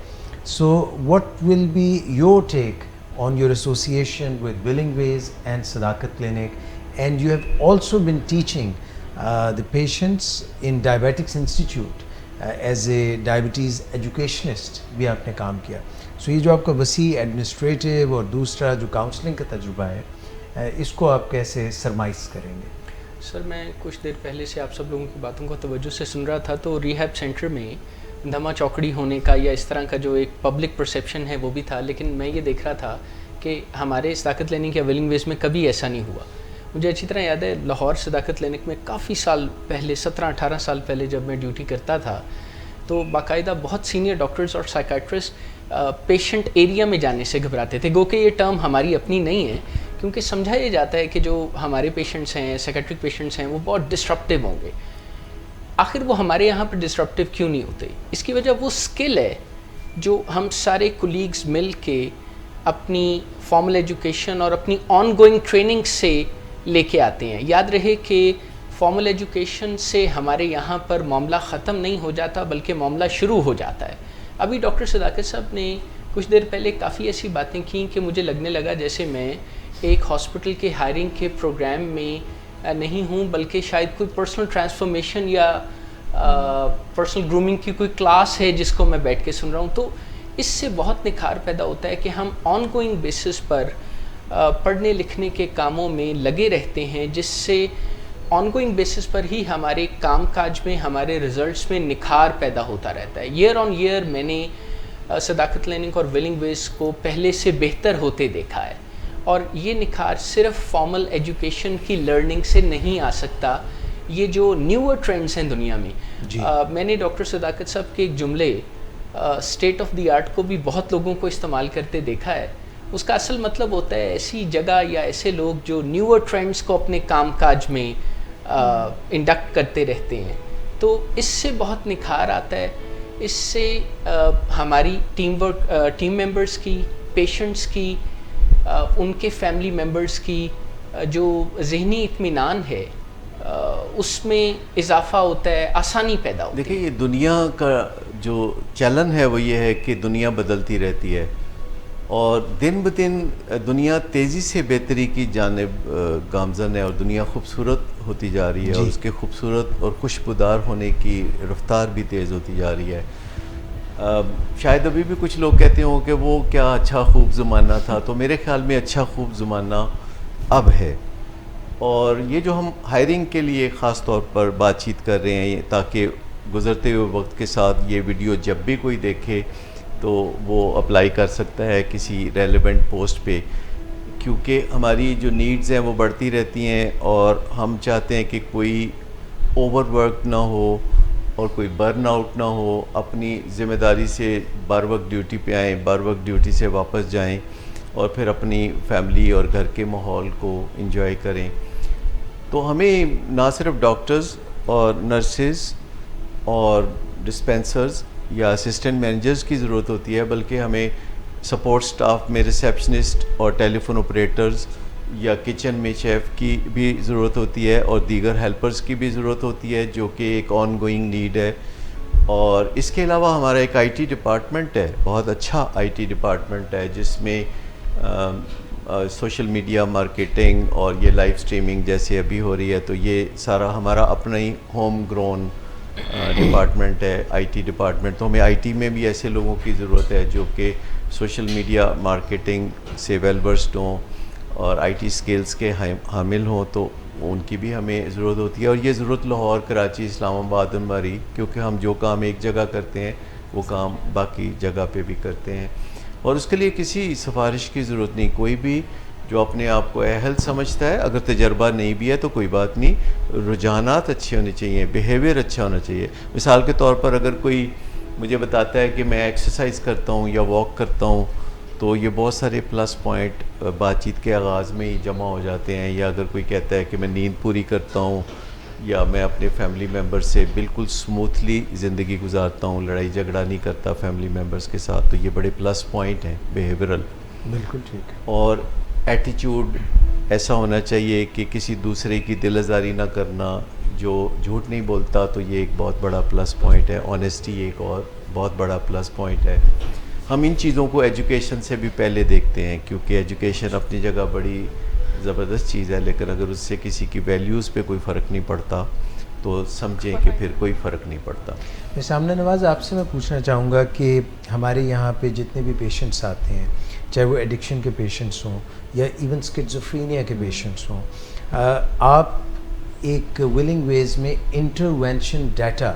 سو what will be your take on your association with Willing Ways and Sadaqat Clinic, and you have also been teaching the patients in Diabetics Institute as a diabetes educationist بھی آپ نے کام کیا. سو یہ جو آپ کا وسیع ایڈمنسٹریٹو اور دوسرا جو کاؤنسلنگ کا تجربہ ہے, اس کو آپ کیسے سرمائز کریں گے؟ سر, میں کچھ دیر پہلے سے آپ سب لوگوں کی باتوں کو توجہ سے سن رہا تھا, تو ریہیب سینٹر میں دھما چوکڑی ہونے کا یا اس طرح کا جو ایک پبلک پرسیپشن ہے وہ بھی تھا, لیکن میں یہ دیکھ رہا تھا کہ ہمارے صداقت کلینک یا ولنگ ویز میں کبھی ایسا نہیں ہوا. مجھے اچھی طرح یاد ہے لاہور صداقت کلینک میں کافی سال پہلے, 17-18 سال پہلے جب میں ڈیوٹی کرتا تھا, تو باقاعدہ بہت سینئر ڈاکٹرز اور سائیکائٹرسٹ پیشنٹ ایریا میں جانے سے گھبراتے تھے. گو کہ یہ ٹرم ہماری اپنی نہیں ہے, کیونکہ سمجھا یہ جاتا ہے کہ جو ہمارے پیشنٹس ہیں, سائیکیٹرک پیشنٹس ہیں, وہ بہت ڈسٹرپٹیو ہوں گے. آخر وہ ہمارے یہاں پر ڈسٹرپٹیو کیوں نہیں ہوتے؟ اس کی وجہ وہ اسکل ہے جو ہم سارے کولیگز مل کے اپنی فارمل ایجوکیشن اور اپنی آن گوئنگ ٹریننگ سے لے کے آتے ہیں. یاد رہے کہ فارمل ایجوکیشن سے ہمارے یہاں پر معاملہ ختم نہیں ہو جاتا بلکہ معاملہ شروع ہو جاتا ہے. ابھی ڈاکٹر صداقت صاحب نے کچھ دیر پہلے کافی ایسی باتیں کیں کہ مجھے لگنے لگا جیسے میں ایک ہاسپٹل کے ہائرنگ کے پروگرام میں نہیں ہوں, بلکہ شاید کوئی پرسنل ٹرانسفارمیشن یا پرسنل گرومنگ کی کوئی کلاس ہے جس کو میں بیٹھ کے سن رہا ہوں. تو اس سے بہت نکھار پیدا ہوتا ہے کہ ہم آن گوئنگ بیسس پر پڑھنے لکھنے کے کاموں میں لگے رہتے ہیں, جس سے آن گوئنگ بیسس پر ہی ہمارے کام کاج میں, ہمارے ریزلٹس میں نکھار پیدا ہوتا رہتا ہے. ایئر آن ایئر میں نے صداقت کلینک اور ولنگ ویز کو پہلے سے بہتر ہوتے دیکھا ہے, اور یہ نکھار صرف فارمل ایجوکیشن کی لرننگ سے نہیں آ سکتا. یہ جو نیور ٹرینڈز ہیں دنیا میں, میں نے ڈاکٹر صداقت صاحب کے ایک جملے اسٹیٹ آف دی آرٹ کو بھی بہت لوگوں کو استعمال کرتے دیکھا ہے. اس کا اصل مطلب ہوتا ہے ایسی جگہ یا ایسے لوگ جو نیور ٹرینڈز کو اپنے کام کاج میں انڈکٹ کرتے رہتے ہیں. تو اس سے بہت نکھار آتا ہے. اس سے ہماری ٹیم ممبرس کی, پیشنٹس کی, ان کے فیملی ممبرس کی جو ذہنی اطمینان ہے اس میں اضافہ ہوتا ہے, آسانی پیدا ہوتی ہے. دیکھیں یہ دنیا کا جو چلن ہے وہ یہ ہے کہ دنیا بدلتی رہتی ہے, اور دن بدن دنیا تیزی سے بہتری کی جانب گامزن ہے, اور دنیا خوبصورت ہوتی جا رہی ہے, اور اس کے خوبصورت اور خوشبودار ہونے کی رفتار بھی تیز ہوتی جا رہی ہے. شاید ابھی بھی کچھ لوگ کہتے ہوں کہ وہ کیا اچھا خوب زمانہ تھا, تو میرے خیال میں اچھا خوب زمانہ اب ہے. اور یہ جو ہم ہائرنگ کے لیے خاص طور پر بات چیت کر رہے ہیں تاکہ گزرتے ہوئے وقت کے ساتھ یہ ویڈیو جب بھی کوئی دیکھے تو وہ اپلائی کر سکتا ہے کسی ریلیونٹ پوسٹ پہ, کیونکہ ہماری جو نیڈز ہیں وہ بڑھتی رہتی ہیں, اور ہم چاہتے ہیں کہ کوئی اوور ورک نہ ہو اور کوئی برن آؤٹ نہ ہو, اپنی ذمہ داری سے بار وقت ڈیوٹی پہ آئیں, بار وقت ڈیوٹی سے واپس جائیں, اور پھر اپنی فیملی اور گھر کے ماحول کو انجوائے کریں. تو ہمیں نہ صرف ڈاکٹرز اور نرسز اور ڈسپینسرز یا اسسٹنٹ مینیجرز کی ضرورت ہوتی ہے, بلکہ ہمیں سپورٹ سٹاف میں ریسیپشنسٹ اور ٹیلی فون آپریٹرز یا کچن میں شیف کی بھی ضرورت ہوتی ہے, اور دیگر ہیلپرز کی بھی ضرورت ہوتی ہے, جو کہ ایک آن گوئنگ نیڈ ہے. اور اس کے علاوہ ہمارا ایک آئی ٹی ڈپارٹمنٹ ہے, بہت اچھا آئی ٹی ڈپارٹمنٹ ہے, جس میں سوشل میڈیا مارکیٹنگ اور یہ لائیو اسٹریمنگ جیسے ابھی ہو رہی ہے, تو یہ سارا ہمارا اپنا ہی ہوم گرون ڈپارٹمنٹ ہے, آئی ٹی ڈپارٹمنٹ. تو ہمیں آئی ٹی میں بھی ایسے لوگوں کی ضرورت ہے جو کہ سوشل میڈیا مارکیٹنگ سے ویل ورسڈ ہوں اور آئی ٹی اسکلز کے حامل ہوں, تو ان کی بھی ہمیں ضرورت ہوتی ہے. اور یہ ضرورت لاہور, کراچی, اسلام آباد میں ہماری, کیونکہ ہم جو کام ایک جگہ کرتے ہیں وہ کام باقی جگہ پہ بھی کرتے ہیں. اور اس کے لیے کسی سفارش کی ضرورت نہیں, کوئی بھی جو اپنے آپ کو اہل سمجھتا ہے, اگر تجربہ نہیں بھی ہے تو کوئی بات نہیں, رجحانات اچھے ہونے چاہیے, بیہیویئر اچھا ہونا چاہیے. مثال کے طور پر اگر کوئی مجھے بتاتا ہے کہ میں ایکسرسائز کرتا ہوں یا واک کرتا ہوں, تو یہ بہت سارے پلس پوائنٹ بات چیت کے آغاز میں ہی جمع ہو جاتے ہیں. یا اگر کوئی کہتا ہے کہ میں نیند پوری کرتا ہوں, یا میں اپنے فیملی ممبر سے بالکل سموتھلی زندگی گزارتا ہوں, لڑائی جھگڑا نہیں کرتا فیملی ممبرس کے ساتھ, تو یہ بڑے پلس پوائنٹ ہیں بیہیورل. بالکل ٹھیک ہے. اور ایٹیچیوڈ ایسا ہونا چاہیے کہ کسی دوسرے کی دل آزاری نہ کرنا, جو جھوٹ نہیں بولتا, تو یہ ایک بہت بڑا پلس پوائنٹ ہے. آنیسٹی ایک اور بہت بڑا پلس پوائنٹ ہے. ہم ان چیزوں کو ایجوکیشن سے بھی پہلے دیکھتے ہیں, کیونکہ ایجوکیشن اپنی جگہ بڑی زبردست چیز ہے, لیکن اگر اس سے کسی کی ویلیوز پہ کوئی فرق نہیں پڑتا تو سمجھیں کہ پھر کوئی فرق نہیں پڑتا. میں سامنے نواز آپ سے میں پوچھنا چاہوں گا کہ ہمارے یہاں پہ جتنے بھی پیشنٹس آتے ہیں, چاہے وہ ایڈکشن کے پیشنٹس ہوں یا ایون اسکیزوفرینیا کے پیشنٹس ہوں, آپ ایک ولنگ ویز میں انٹروینشن ڈیٹا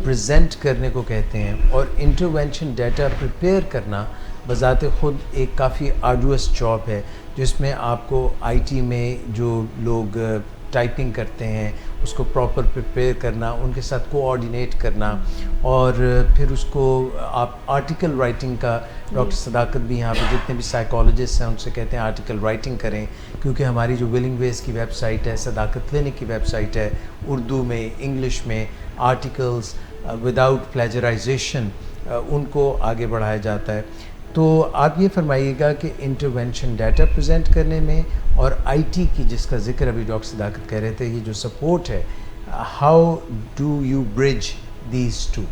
پریزنٹ کرنے کو کہتے ہیں, اور انٹروینشن ڈیٹا پریپیئر کرنا بذات خود ایک کافی آرڈوس جاب ہے, جس میں آپ کو آئی ٹی میں جو لوگ ٹائپنگ کرتے ہیں اس کو پراپر پریپیئر کرنا, ان کے ساتھ کوآرڈینیٹ کرنا, اور پھر اس کو آپ آرٹیکل رائٹنگ کا, ڈاکٹر صداقت بھی یہاں پہ جتنے بھی سائیکالوجسٹ ہیں ان سے کہتے ہیں آرٹیکل رائٹنگ کریں, کیونکہ ہماری جو ولنگ ویز کی ویب سائٹ ہے, صداقت کلینک کی ویب سائٹ ہے, اردو میں, انگلش میں آرٹیکلز وداؤٹ پلیجرائزیشن ان کو آگے بڑھایا جاتا ہے. تو آپ یہ فرمائیے گا کہ انٹروینشن ڈیٹا پریزنٹ کرنے میں اور آئی ٹی کی جس کا ذکر ابھی ڈاکٹر صداقت کہہ رہے تھے, یہ جو سپورٹ ہے, how do you bridge these two?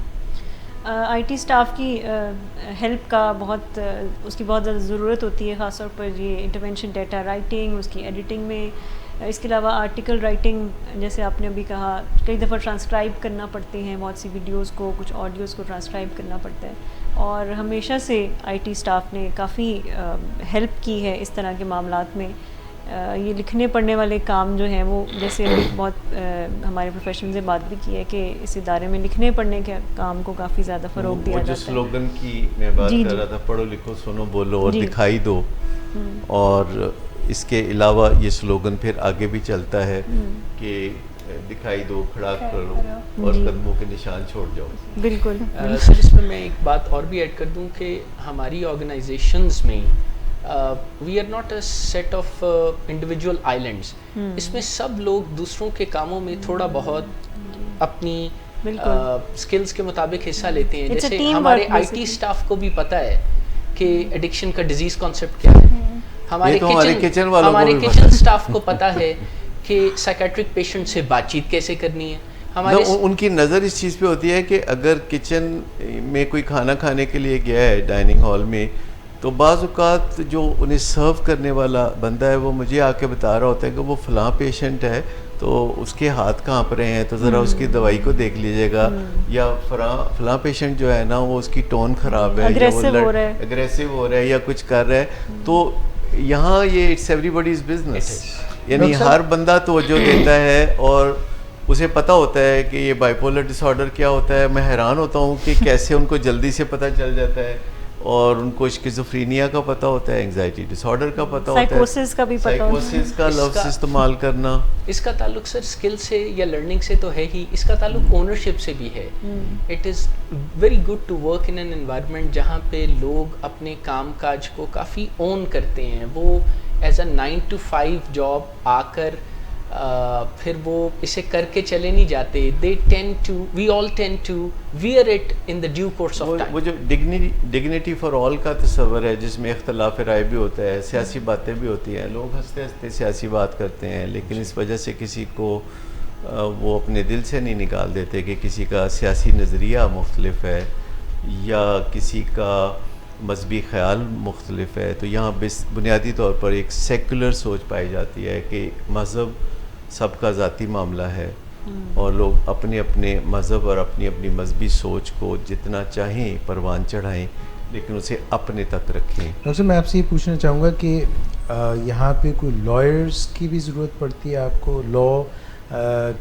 I T staff کی ہیلپ کا بہت اس کی بہت زیادہ ضرورت ہوتی ہے, خاص طور پر یہ انٹروینشن ڈیٹا رائٹنگ, اس کی ایڈیٹنگ میں. اس کے علاوہ آرٹیکل رائٹنگ, جیسے آپ نے ابھی کہا, کئی دفعہ ٹرانسکرائب کرنا پڑتے ہیں بہت سی ویڈیوز کو, کچھ آڈیوز کو ٹرانسکرائب کرنا پڑتا ہے, اور ہمیشہ سے آئی ٹی اسٹاف نے کافی ہیلپ کی ہے اس طرح کے معاملات میں, یہ لکھنے پڑھنے والے کام جو ہیں وہ جیسے ابھی بہت ہمارے پروفیشن سے بات بھی کی ہے کہ اس ادارے میں لکھنے پڑھنے کے کام کو کافی زیادہ فروغ دیا جاتا ہے. جو سلوگن کی میں بات کر رہا تھا, پڑھو لکھو سنو بولو اور دکھائی دو, اور اس کے علاوہ یہ سلوگن پھر آگے بھی چلتا ہے کہ دکھائی دو, کھڑا کرو اور قدموں کے نشان چھوڑ جاؤ. بالکل سر اس میں میں ایک بات اور بھی ایڈ کر دوں کہ ہماری آرگنائزیشنز میں we are not a set of individual islands. اس میں سب لوگ دوسروں کے کاموں میں تھوڑا بہت اپنی اسکلز کے مطابق حصہ لیتے ہیں. جیسے ہمارے آئی ٹی اسٹاف کو بھی پتہ ہے کہ ایڈکشن کا ڈیزیز کانسیپٹ کیا ہے. ہمارے کچن اسٹاف کو پتہ ہے کہ سائیکیٹرک پیشنٹ سے بات چیت کیسے کرنی ہے. ان کی نظر اس چیز پہ ہوتی ہے کہ اگر کچن میں کوئی کھانا کھانے کے لیے گیا ہے ڈائننگ ہال میں, تو بعض اوقات جو انہیں سرو کرنے والا بندہ ہے وہ مجھے آ کے بتا رہا ہوتا ہے کہ وہ فلاں پیشنٹ ہے تو اس کے ہاتھ کانپ رہے ہیں, تو ذرا اس کی دوائی کو دیکھ لیجیے گا, یا فلاں پیشنٹ جو ہے نا وہ اس کی ٹون خراب ہے, اگریسو ہو رہا ہے یا کچھ کر رہا ہے. تو یہاں یہ اٹس ایوری باڈیز بزنس, یعنی ہر بندہ توجہ دیتا ہے اور اسے پتہ ہوتا ہے کہ یہ بائی پولر ڈس آرڈر کیا ہوتا ہے. میں حیران ہوتا ہوں کہ کیسے ان کو جلدی سے پتہ چل جاتا ہے, اور ان کو اسکیزوفرینیا کا پتہ ہوتا ہے, اینگزائٹی ڈس آرڈر کا پتہ ہوتا ہے, سائیکوسس کا بھی پتہ ہوتا ہے, سائیکوسس کا لفظ استعمال کرنا. اس کا تعلق سر اسکل سے یا لرننگ سے تو ہے ہی, اس کا تعلق اونرشپ سے بھی ہے. It is very good to work in an environment جہاں پہ لوگ اپنے کام کاج کو کافی اون کرتے ہیں. وہ ایز اے 9 to 5 جاب آ کر پھر وہ اسے کر کے چلے نہیں جاتے. we all tend to wear it in the due course of time. وہ جو ڈگنیٹی فار آل کا تصور ہے جس میں اختلاف رائے بھی ہوتا ہے, سیاسی باتیں بھی ہوتی ہیں, لوگ ہنستے ہنستے سیاسی بات کرتے ہیں, لیکن اس وجہ سے کسی کو وہ اپنے دل سے نہیں نکال دیتے کہ کسی کا سیاسی نظریہ مختلف ہے یا کسی کا مذہبی خیال مختلف ہے. تو یہاں بنیادی طور پر ایک سیکولر سوچ پائی جاتی ہے کہ مذہب سب کا ذاتی معاملہ ہے, اور لوگ اپنے اپنے مذہب اور اپنی اپنی مذہبی سوچ کو جتنا چاہیں پروان چڑھائیں, لیکن اسے اپنے تک رکھیں. ڈاکٹر صاحب میں آپ سے یہ پوچھنا چاہوں گا کہ یہاں پہ کوئی لائرس کی بھی ضرورت پڑتی ہے آپ کو, لا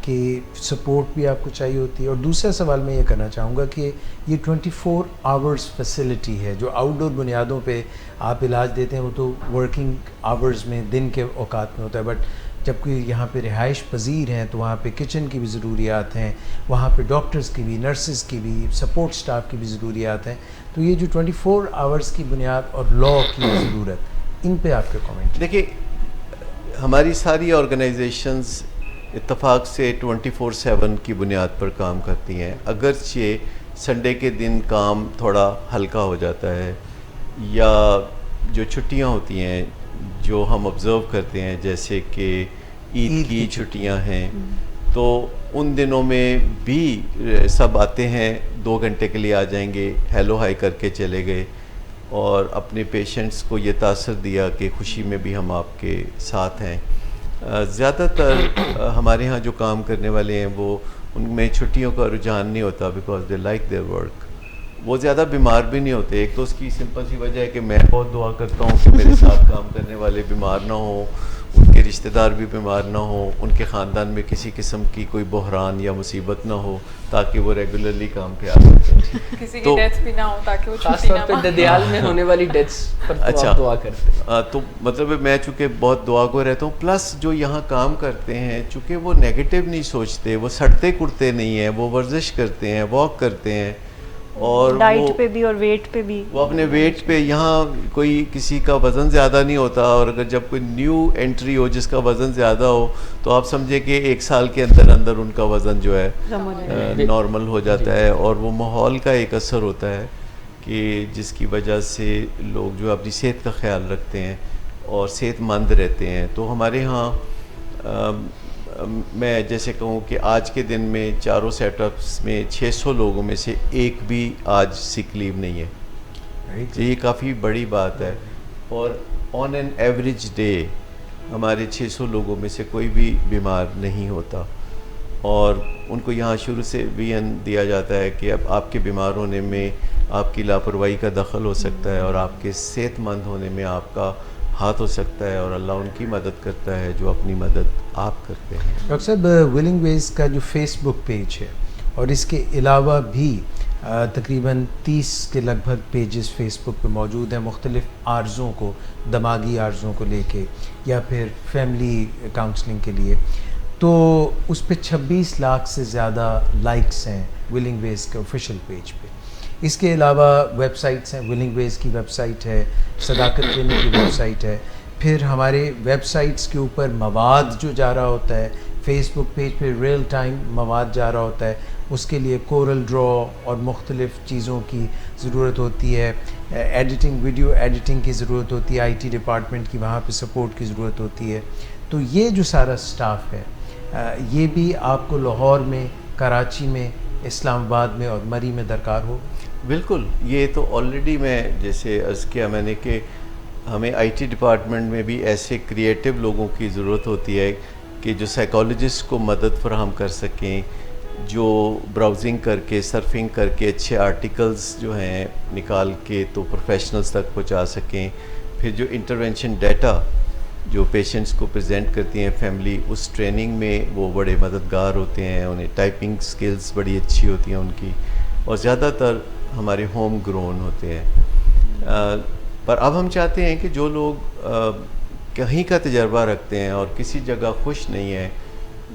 کی سپورٹ بھی آپ کو چاہیے ہوتی ہے؟ اور دوسرا سوال میں یہ کرنا چاہوں گا کہ یہ 24 آورز فیسلٹی ہے جو آؤٹ ڈور بنیادوں پہ آپ علاج دیتے ہیں, وہ تو ورکنگ آورز میں دن کے اوقات میں ہوتا ہے, بٹ جب کوئی یہاں پہ رہائش پذیر ہیں تو وہاں پہ کچن کی بھی ضروریات ہیں, وہاں پہ ڈاکٹرز کی بھی, نرسز کی بھی, سپورٹ سٹاف کی بھی ضروریات ہیں. تو یہ جو 24 آورز کی بنیاد اور لا کی ضرورت, ان پہ آپ کے کامنٹ؟ دیکھیے ہماری ساری آرگنائزیشنز اتفاق سے 24/7 کی بنیاد پر کام کرتی ہیں. اگرچہ سنڈے کے دن کام تھوڑا ہلکا ہو جاتا ہے, یا جو چھٹیاں ہوتی ہیں جو ہم آبزرو کرتے ہیں جیسے کہ عید کی چھٹیاں ہیں, تو ان دنوں میں بھی سب آتے ہیں, 2 گھنٹے کے لیے آ جائیں گے, ہیلو ہائی کر کے چلے گئے, اور اپنے پیشنٹس کو یہ تاثر دیا کہ خوشی میں بھی ہم آپ کے ساتھ ہیں. زیادہ تر ہمارے ہاں جو کام کرنے والے ہیں وہ ان میں چھٹیوں کا رجحان نہیں ہوتا, because they like their work. وہ زیادہ بیمار بھی نہیں ہوتے. ایک تو اس کی سمپل سی وجہ ہے کہ میں بہت دعا کرتا ہوں کہ میرے ساتھ کام کرنے والے بیمار نہ ہوں, ان کے رشتہ دار بھی بیمار نہ ہوں, ان کے خاندان میں کسی قسم کی کوئی بحران یا مصیبت نہ ہو, تاکہ وہ ریگولرلی کام پہ آ سکیں. کسی کی ڈیتھ بھی نہ ہو تاکہ وہ خاص طور پہ ددیال میں ہونے والی ڈیتھس پر دعا کرتے ہیں. تو مطلب میں چونکہ بہت دعا گو رہتا ہوں, پلس جو یہاں کام کرتے ہیں چونکہ وہ نیگیٹو نہیں سوچتے, وہ سڑتے کڑتے نہیں ہیں, وہ ورزش کرتے ہیں, واک کرتے ہیں, اور ڈائٹ پہ بھی اور ویٹ پہ بھی, وہ اپنے ویٹ پہ, یہاں کوئی کسی کا وزن زیادہ نہیں ہوتا, اور اگر جب کوئی نیو انٹری ہو جس کا وزن زیادہ ہو تو آپ سمجھے کہ 1 سال کے اندر اندر ان کا وزن جو ہے نارمل ہو جاتا ہے. اور وہ ماحول کا ایک اثر ہوتا ہے کہ جس کی وجہ سے لوگ جو اپنی صحت کا خیال رکھتے ہیں اور صحت مند رہتے ہیں. تو ہمارے ہاں میں جیسے کہوں کہ آج کے دن میں چاروں سیٹ اپس میں 600 لوگوں میں سے ایک بھی آج سک لیو نہیں ہے. یہ کافی بڑی بات ہے. اور آن این ایوریج ڈے ہمارے 600 لوگوں میں سے کوئی بھی بیمار نہیں ہوتا, اور ان کو یہاں شروع سے وین دیا جاتا ہے کہ اب آپ کے بیمار ہونے میں آپ کی لاپرواہی کا دخل ہو سکتا ہے, اور آپ کے صحت مند ہونے میں آپ کا ہاتھ ہو سکتا ہے اور اللہ ان کی مدد کرتا ہے جو اپنی مدد آپ کرتے ہیں. ڈاکٹر صاحب ولنگ ویز کا جو فیس بک پیج ہے اور اس کے علاوہ بھی تقریباً 30 کے لگ بھگ پیجز فیس بک پہ موجود ہیں مختلف عارضوں کو, دماغی عارضوں کو لے کے یا پھر فیملی کاؤنسلنگ کے لیے, تو اس پہ 26 لاکھ سے زیادہ لائکس ہیں ولنگ ویز کے آفیشیل پیج پہ. اس کے علاوہ ویب سائٹس ہیں, ولنگ ویز کی ویب سائٹ ہے, صداقت کلینک کی ویب سائٹ ہے, پھر ہمارے ویب سائٹس کے اوپر مواد جو جا رہا ہوتا ہے, فیس بک پیج پہ ریئل ٹائم مواد جا رہا ہوتا ہے, اس کے لیے کورل ڈرا اور مختلف چیزوں کی ضرورت ہوتی ہے, ایڈیٹنگ ویڈیو ایڈیٹنگ کی ضرورت ہوتی ہے, آئی ٹی ڈپارٹمنٹ کی وہاں پہ سپورٹ کی ضرورت ہوتی ہے. تو یہ جو سارا سٹاف ہے یہ بھی آپ کو لاہور میں, کراچی میں, اسلام آباد میں اور مری میں درکار ہو. بالکل, یہ تو آلریڈی میں جیسے عرض کیا میں نے کہ ہمیں آئی ٹی ڈپارٹمنٹ میں بھی ایسے کریٹو لوگوں کی ضرورت ہوتی ہے کہ جو سائیکالوجسٹ کو مدد فراہم کر سکیں, جو براؤزنگ کر کے سرفنگ کر کے اچھے آرٹیکلز جو ہیں نکال کے تو پروفیشنلز تک پہنچا سکیں. پھر جو انٹرونشن ڈیٹا جو پیشنٹس کو پریزنٹ کرتی ہیں فیملی, اس ٹریننگ میں وہ بڑے مددگار ہوتے ہیں, انہیں ٹائپنگ سکلز بڑی اچھی ہوتی ہیں ان کی, اور زیادہ تر ہمارے ہوم گرون ہوتے ہیں. پر اب ہم چاہتے ہیں کہ جو لوگ کہیں کا تجربہ رکھتے ہیں اور کسی جگہ خوش نہیں ہیں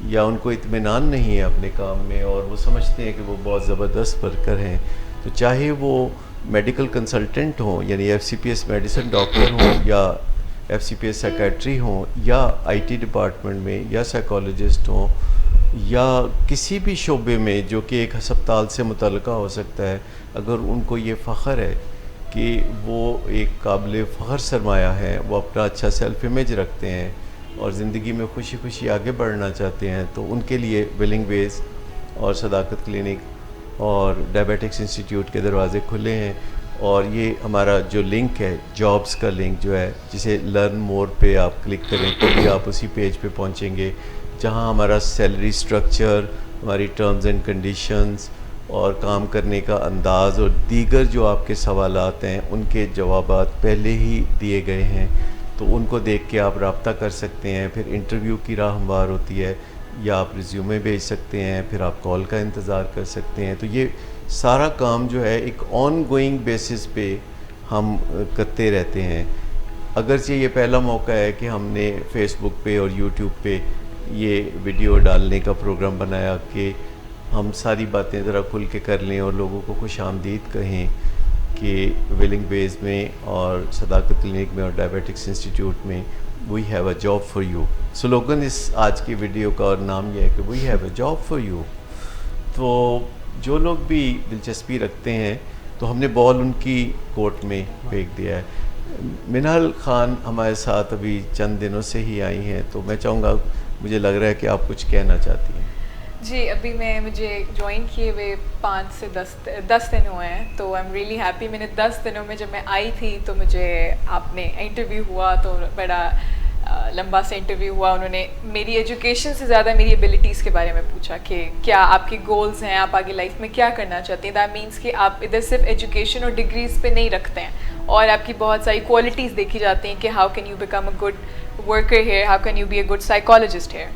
یا ان کو اطمینان نہیں ہے اپنے کام میں اور وہ سمجھتے ہیں کہ وہ بہت زبردست ورکر ہیں, تو چاہے وہ میڈیکل کنسلٹنٹ ہوں یعنی F C P S medicine doctor ہوں یا F C P S secretary ہوں یا آئی ٹی ڈپارٹمنٹ میں یا سائیکالوجسٹ ہوں یا کسی بھی شعبے میں جو کہ ایک ہسپتال سے متعلقہ ہو سکتا ہے, اگر ان کو یہ فخر ہے کہ وہ ایک قابل فخر سرمایہ ہے, وہ اپنا اچھا سیلف امیج رکھتے ہیں اور زندگی میں خوشی خوشی آگے بڑھنا چاہتے ہیں, تو ان کے لیے ولنگ ویز اور صداقت کلینک اور ڈائبیٹکس انسٹیٹیوٹ کے دروازے کھلے ہیں. اور یہ ہمارا جو لنک ہے جابس کا لنک جو ہے, جسے لرن مور پہ آپ کلک کریں تو بھی آپ اسی پیج پہ پہنچیں گے, جہاں ہمارا سیلری سٹرکچر, ہماری ٹرمز اینڈ کنڈیشنز اور کام کرنے کا انداز اور دیگر جو آپ کے سوالات ہیں ان کے جوابات پہلے ہی دیے گئے ہیں, تو ان کو دیکھ کے آپ رابطہ کر سکتے ہیں. پھر انٹرویو کی راہ ہموار ہوتی ہے, یا آپ ریزیومے بھیج سکتے ہیں, پھر آپ کال کا انتظار کر سکتے ہیں. تو یہ سارا کام جو ہے ایک آن گوئنگ بیسس پہ ہم کرتے رہتے ہیں. اگرچہ یہ پہلا موقع ہے کہ ہم نے فیس بک پہ اور یوٹیوب پہ یہ ویڈیو ڈالنے کا پروگرام بنایا کہ ہم ساری باتیں ذرا کھل کے کر لیں اور لوگوں کو خوش آمدید کہیں کہ ولنگ ویز میں اور صداقت کلینک میں اور ڈائبیٹکس انسٹیٹیوٹ میں we have a job for you. Slogan اس آج کی ویڈیو کا اور نام یہ ہے کہ we have a job for you. تو جو لوگ بھی دلچسپی رکھتے ہیں تو ہم نے بال ان کی کورٹ میں پھینک دیا ہے. منال خان ہمارے ساتھ ابھی چند دنوں سے ہی آئی ہیں, تو میں چاہوں گا, مجھے لگ رہا ہے کہ آپ کچھ کہنا چاہتی ہیں. جی, ابھی مجھے جوائن کیے ہوئے 5 سے 10 دن ہوئے ہیں, تو آئی ایم ریئلی ہیپی. میں نے 10 دنوں میں جب میں آئی تھی تو مجھے آپ نے انٹرویو ہوا, تو بڑا لمبا سا انٹرویو ہوا. انہوں نے میری ایجوکیشن سے زیادہ میری ایبلٹیز کے بارے میں پوچھا کہ کیا آپ کے گولز ہیں, آپ آگے لائف میں کیا کرنا چاہتے ہیں. دیٹ مینس کہ آپ ادھر صرف ایجوکیشن اور ڈگریز پہ نہیں رکھتے ہیں, اور آپ کی بہت ساری کوالٹیز دیکھی جاتی ہیں کہ how can you become a good worker here, how can you be a good psychologist here.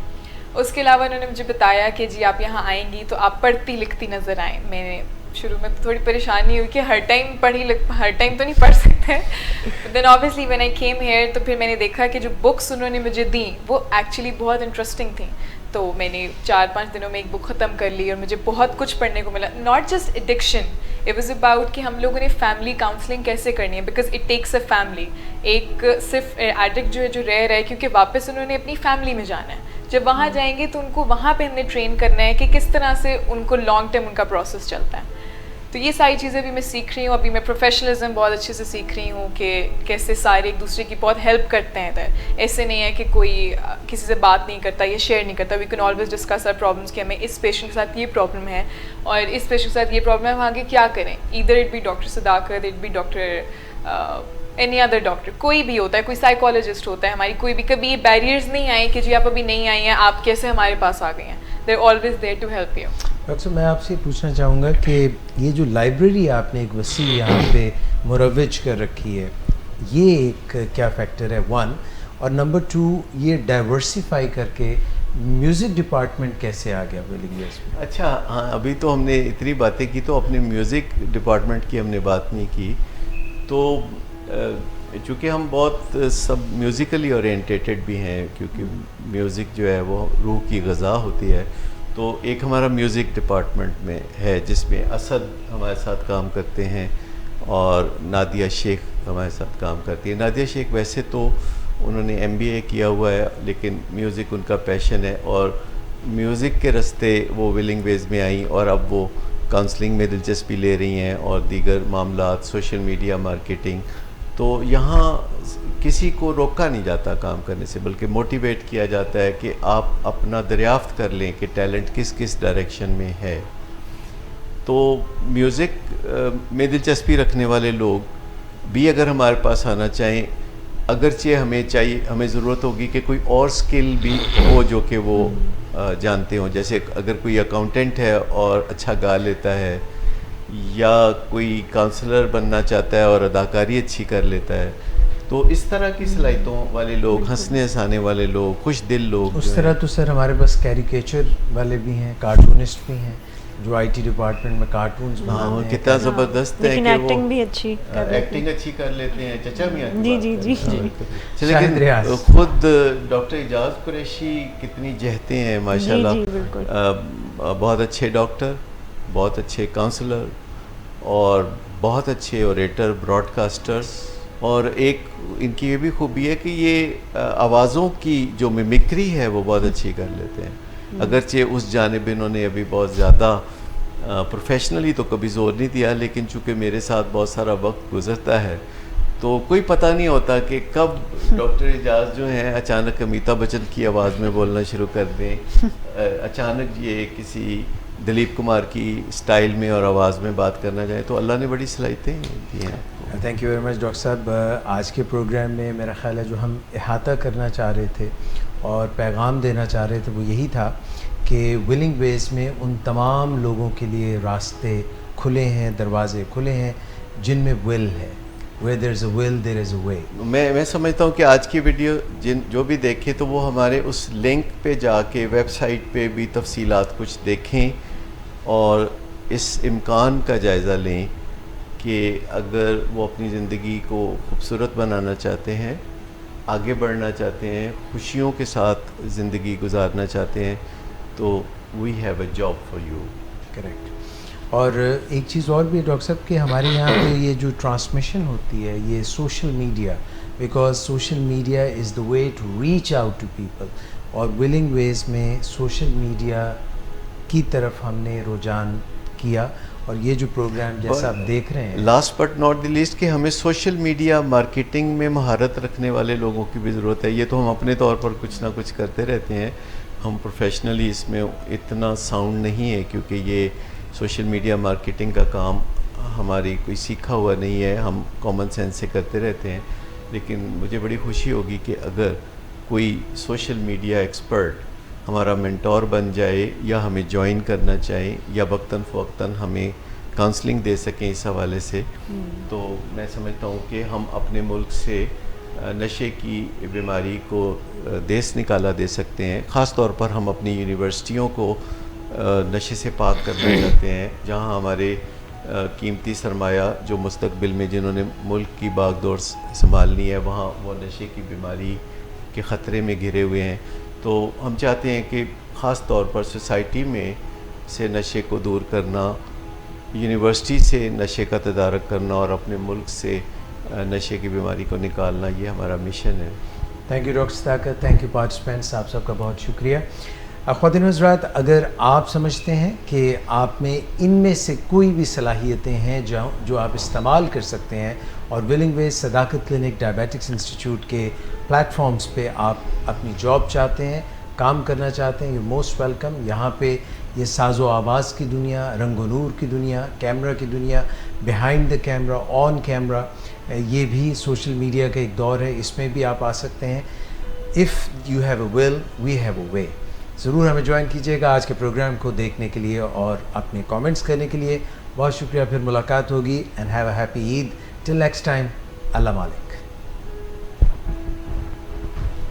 اس کے علاوہ انہوں نے مجھے بتایا کہ جی آپ یہاں آئیں گی تو آپ پڑھتی لکھتی نظر آئیں. میں نے شروع میں تھوڑی پریشانی ہوئی کہ ہر ٹائم ہر ٹائم تو نہیں پڑھ سکتے. Then obviously when I came here تو پھر میں نے دیکھا کہ جو بکس انہوں نے مجھے دیں وہ ایکچولی بہت انٹرسٹنگ تھیں. تو میں نے 4-5 دنوں میں ایک بک ختم کر لی اور مجھے بہت کچھ پڑھنے کو ملا. Not just addiction, it was about کہ ہم لوگوں نے فیملی کاؤنسلنگ کیسے کرنی ہے, because it takes a family. ایک صرف ایڈکٹ جو رہ رہا ہے کیونکہ واپس انہوں نے اپنی فیملی میں جانا ہے. جب وہاں جائیں گے تو ان کو وہاں پہ ہم نے ٹرین کرنا ہے کہ کس طرح سے ان کو لانگ ٹرم ان کا پروسیس چلتا ہے. تو یہ ساری چیزیں بھی میں سیکھ رہی ہوں. ابھی میں پروفیشنلزم بہت اچھے سے سیکھ رہی ہوں کہ کیسے سارے ایک دوسرے کی بہت ہیلپ کرتے ہیں ادھر. ایسے نہیں ہے کہ کوئی کسی سے بات نہیں کرتا یا شیئر نہیں کرتا. We can always discuss our problems کہ ہمیں اس پیشنٹ کے ساتھ یہ پرابلم ہے اور اس پیشنٹ کے ساتھ یہ پرابلم ہے, وہاں آگے کیا کریں. Either it be doctor Sadaqat, it be doctor any other doctor, کوئی بھی ہوتا ہے, کوئی سائیکالوجسٹ ہوتا ہے ہماری, کوئی بھی. کبھی یہ بیریئرز نہیں آئے کہ جی آپ ابھی نہیں آئی ہیں, آپ کیسے ہمارے پاس آ گئی ہیں. They are always there to help you. Doctor میں آپ سے پوچھنا چاہوں گا کہ یہ جو لائبریری آپ نے ایک وسیع یہاں پہ مروج کر رکھی ہے, یہ ایک کیا فیکٹر ہے 1، اور نمبر 2 یہ ڈائیورسیفائی کر کے میوزک ڈپارٹمنٹ کیسے آ گیا ولنگ ویز میں؟ اچھا ہاں، ابھی تو ہم نے اتنی باتیں کی تو اپنے میوزک ڈپارٹمنٹ کی ہم نے بات نہیں کی. تو چونکہ ہم بہت سب میوزیکلی اورینٹیٹڈ بھی ہیں، کیونکہ میوزک جو ہے وہ روح کی غذا ہوتی ہے، تو ایک ہمارا میوزک ڈپارٹمنٹ میں ہے جس میں اسد ہمارے ساتھ کام کرتے ہیں اور نادیہ شیخ ہمارے ساتھ کام کرتی ہے. نادیہ شیخ ویسے تو انہوں نے MBA کیا ہوا ہے، لیکن میوزک ان کا پیشن ہے اور میوزک کے راستے وہ ولنگ ویز میں آئیں اور اب وہ کاؤنسلنگ میں دلچسپی لے رہی ہیں اور دیگر معاملات، سوشل میڈیا مارکیٹنگ. تو یہاں کسی کو روکا نہیں جاتا کام کرنے سے، بلکہ موٹیویٹ کیا جاتا ہے کہ آپ اپنا دریافت کر لیں کہ ٹیلنٹ کس کس ڈائریکشن میں ہے. تو میوزک میں دلچسپی رکھنے والے لوگ بھی اگر ہمارے پاس آنا چاہیں، اگرچہ ہمیں ضرورت ہوگی کہ کوئی اور سکل بھی ہو جو کہ وہ جانتے ہوں. جیسے اگر کوئی اکاؤنٹنٹ ہے اور اچھا گا لیتا ہے، یا کوئی کاؤنسلر بننا چاہتا ہے اور اداکاری اچھی کر لیتا ہے، تو اس طرح کی صلاحیتوں والے لوگ، ہنسنے ہنسانے والے لوگ، خوش دل لوگ. اس طرح تو سر ہمارے پاس کیریکیچر والے بھی ہیں، کارٹونسٹ بھی ہیں جو IT ڈپارٹمنٹ میں کارٹونز بناتے ہیں. کتنا زبردست ہے کہ وہ ایکٹنگ بھی اچھی کر لیتے ہیں. چچا میاں جی لیکن خود ڈاکٹر اعجاز قریشی کتنی جہتے ہیں ماشاءاللہ. بہت اچھے ڈاکٹر، بہت اچھے کاؤنسلر اور بہت اچھے اوریٹر، براڈ کاسٹرز. اور ایک ان کی یہ بھی خوبی ہے کہ یہ آوازوں کی جو میمکری ہے وہ بہت اچھی کر لیتے ہیں. اگرچہ اس جانب انہوں نے ابھی بہت زیادہ پروفیشنلی تو کبھی زور نہیں دیا، لیکن چونکہ میرے ساتھ بہت سارا وقت گزرتا ہے تو کوئی پتہ نہیں ہوتا کہ کب ڈاکٹر اعجاز جو ہیں اچانک امیتابھ بچن کی آواز میں بولنا شروع کر دیں، اچانک یہ کسی دلیپ کمار کی سٹائل میں اور آواز میں بات کرنا چاہیں. تو اللہ نے بڑی صلاحیتیں دی ہیں. Thank you very much doctor صاحب. آج کے پروگرام میں میرا خیال ہے جو ہم احاطہ کرنا چاہ رہے تھے اور پیغام دینا چاہ رہے تھے وہ یہی تھا کہ ولنگ ویز میں ان تمام لوگوں کے لیے راستے کھلے ہیں، دروازے کھلے ہیں جن میں ول ہے. Where there is a will, there is a way. میں سمجھتا ہوں کہ آج کی ویڈیو جو بھی دیکھیں تو وہ ہمارے اس لنک پہ جا کے ویب سائٹ پہ بھی تفصیلات کچھ دیکھیں اور اس امکان کا جائزہ لیں کہ اگر وہ اپنی زندگی کو خوبصورت بنانا چاہتے ہیں، آگے بڑھنا چاہتے ہیں، خوشیوں کے ساتھ زندگی گزارنا چاہتے ہیں، تو we have a job for you. Correct. اور ایک چیز اور بھی ہے ڈاکٹر صاحب کہ ہمارے یہاں پہ یہ جو ٹرانسمیشن ہوتی ہے یہ social media, because social media is the way to reach out to people, اور ولنگ ویز میں سوشل میڈیا کی طرف ہم نے رجحان کیا. اور یہ جو پروگرام جیسا آپ دیکھ رہے ہیں، last but not the least, کہ ہمیں سوشل میڈیا مارکیٹنگ میں مہارت رکھنے والے لوگوں کی بھی ضرورت ہے. یہ تو ہم اپنے طور پر کچھ نہ کچھ کرتے رہتے ہیں، ہم پروفیشنلی اس میں اتنا ساؤنڈ نہیں ہے کیونکہ یہ سوشل میڈیا مارکیٹنگ کا کام ہماری کوئی سیکھا ہوا نہیں ہے، ہم کامن سینس سے کرتے رہتے ہیں. لیکن مجھے بڑی خوشی ہوگی کہ اگر کوئی سوشل میڈیا ایکسپرٹ ہمارا مینٹور بن جائے یا ہمیں جوائن کرنا چاہے یا وقتاً فوقتاً ہمیں کاؤنسلنگ دے سکیں اس حوالے سے، تو میں سمجھتا ہوں کہ ہم اپنے ملک سے نشے کی بیماری کو دیس نکالا دے سکتے ہیں. خاص طور پر ہم اپنی یونیورسٹیوں کو نشے سے پاک کرنا چاہتے ہیں، جہاں ہمارے قیمتی سرمایہ جو مستقبل میں جنہوں نے ملک کی باغ دوڑ سنبھالنی ہے، وہاں وہ نشے کی بیماری کے خطرے میں گھرے ہوئے ہیں. تو ہم چاہتے ہیں کہ خاص طور پر سوسائٹی میں سے نشے کو دور کرنا، یونیورسٹی سے نشے کا تدارک کرنا اور اپنے ملک سے نشے کی بیماری کو نکالنا، یہ ہمارا مشن ہے. تھینک یو ڈاکٹر صداقت، تھینک یو پارٹیسپینٹس، آپ سب کا بہت شکریہ. خواتین حضرات، اگر آپ سمجھتے ہیں کہ آپ میں ان میں سے کوئی بھی صلاحیتیں ہیں جو آپ استعمال کر سکتے ہیں اور ولنگ ویز صداقت کلینک ڈائبیٹکس انسٹیٹیوٹ کے پلیٹ فارمز پہ آپ اپنی جاب چاہتے ہیں، کام کرنا چاہتے ہیں، یو موسٹ ویلکم. یہاں پہ یہ ساز و آواز کی دنیا، رنگ و نور کی دنیا، کیمرہ کی دنیا، behind the camera, on camera, یہ بھی سوشل میڈیا کا ایک دور ہے، اس میں بھی آپ آ سکتے ہیں. If you have a will, we have a way. ضرور ہمیں جوائن کیجیے گا آج کے پروگرام کو دیکھنے کے لیے اور اپنے کامنٹس کرنے کے لیے. بہت شکریہ، پھر ملاقات ہوگی. And have a happy Eid. Till next time, Allah Malik.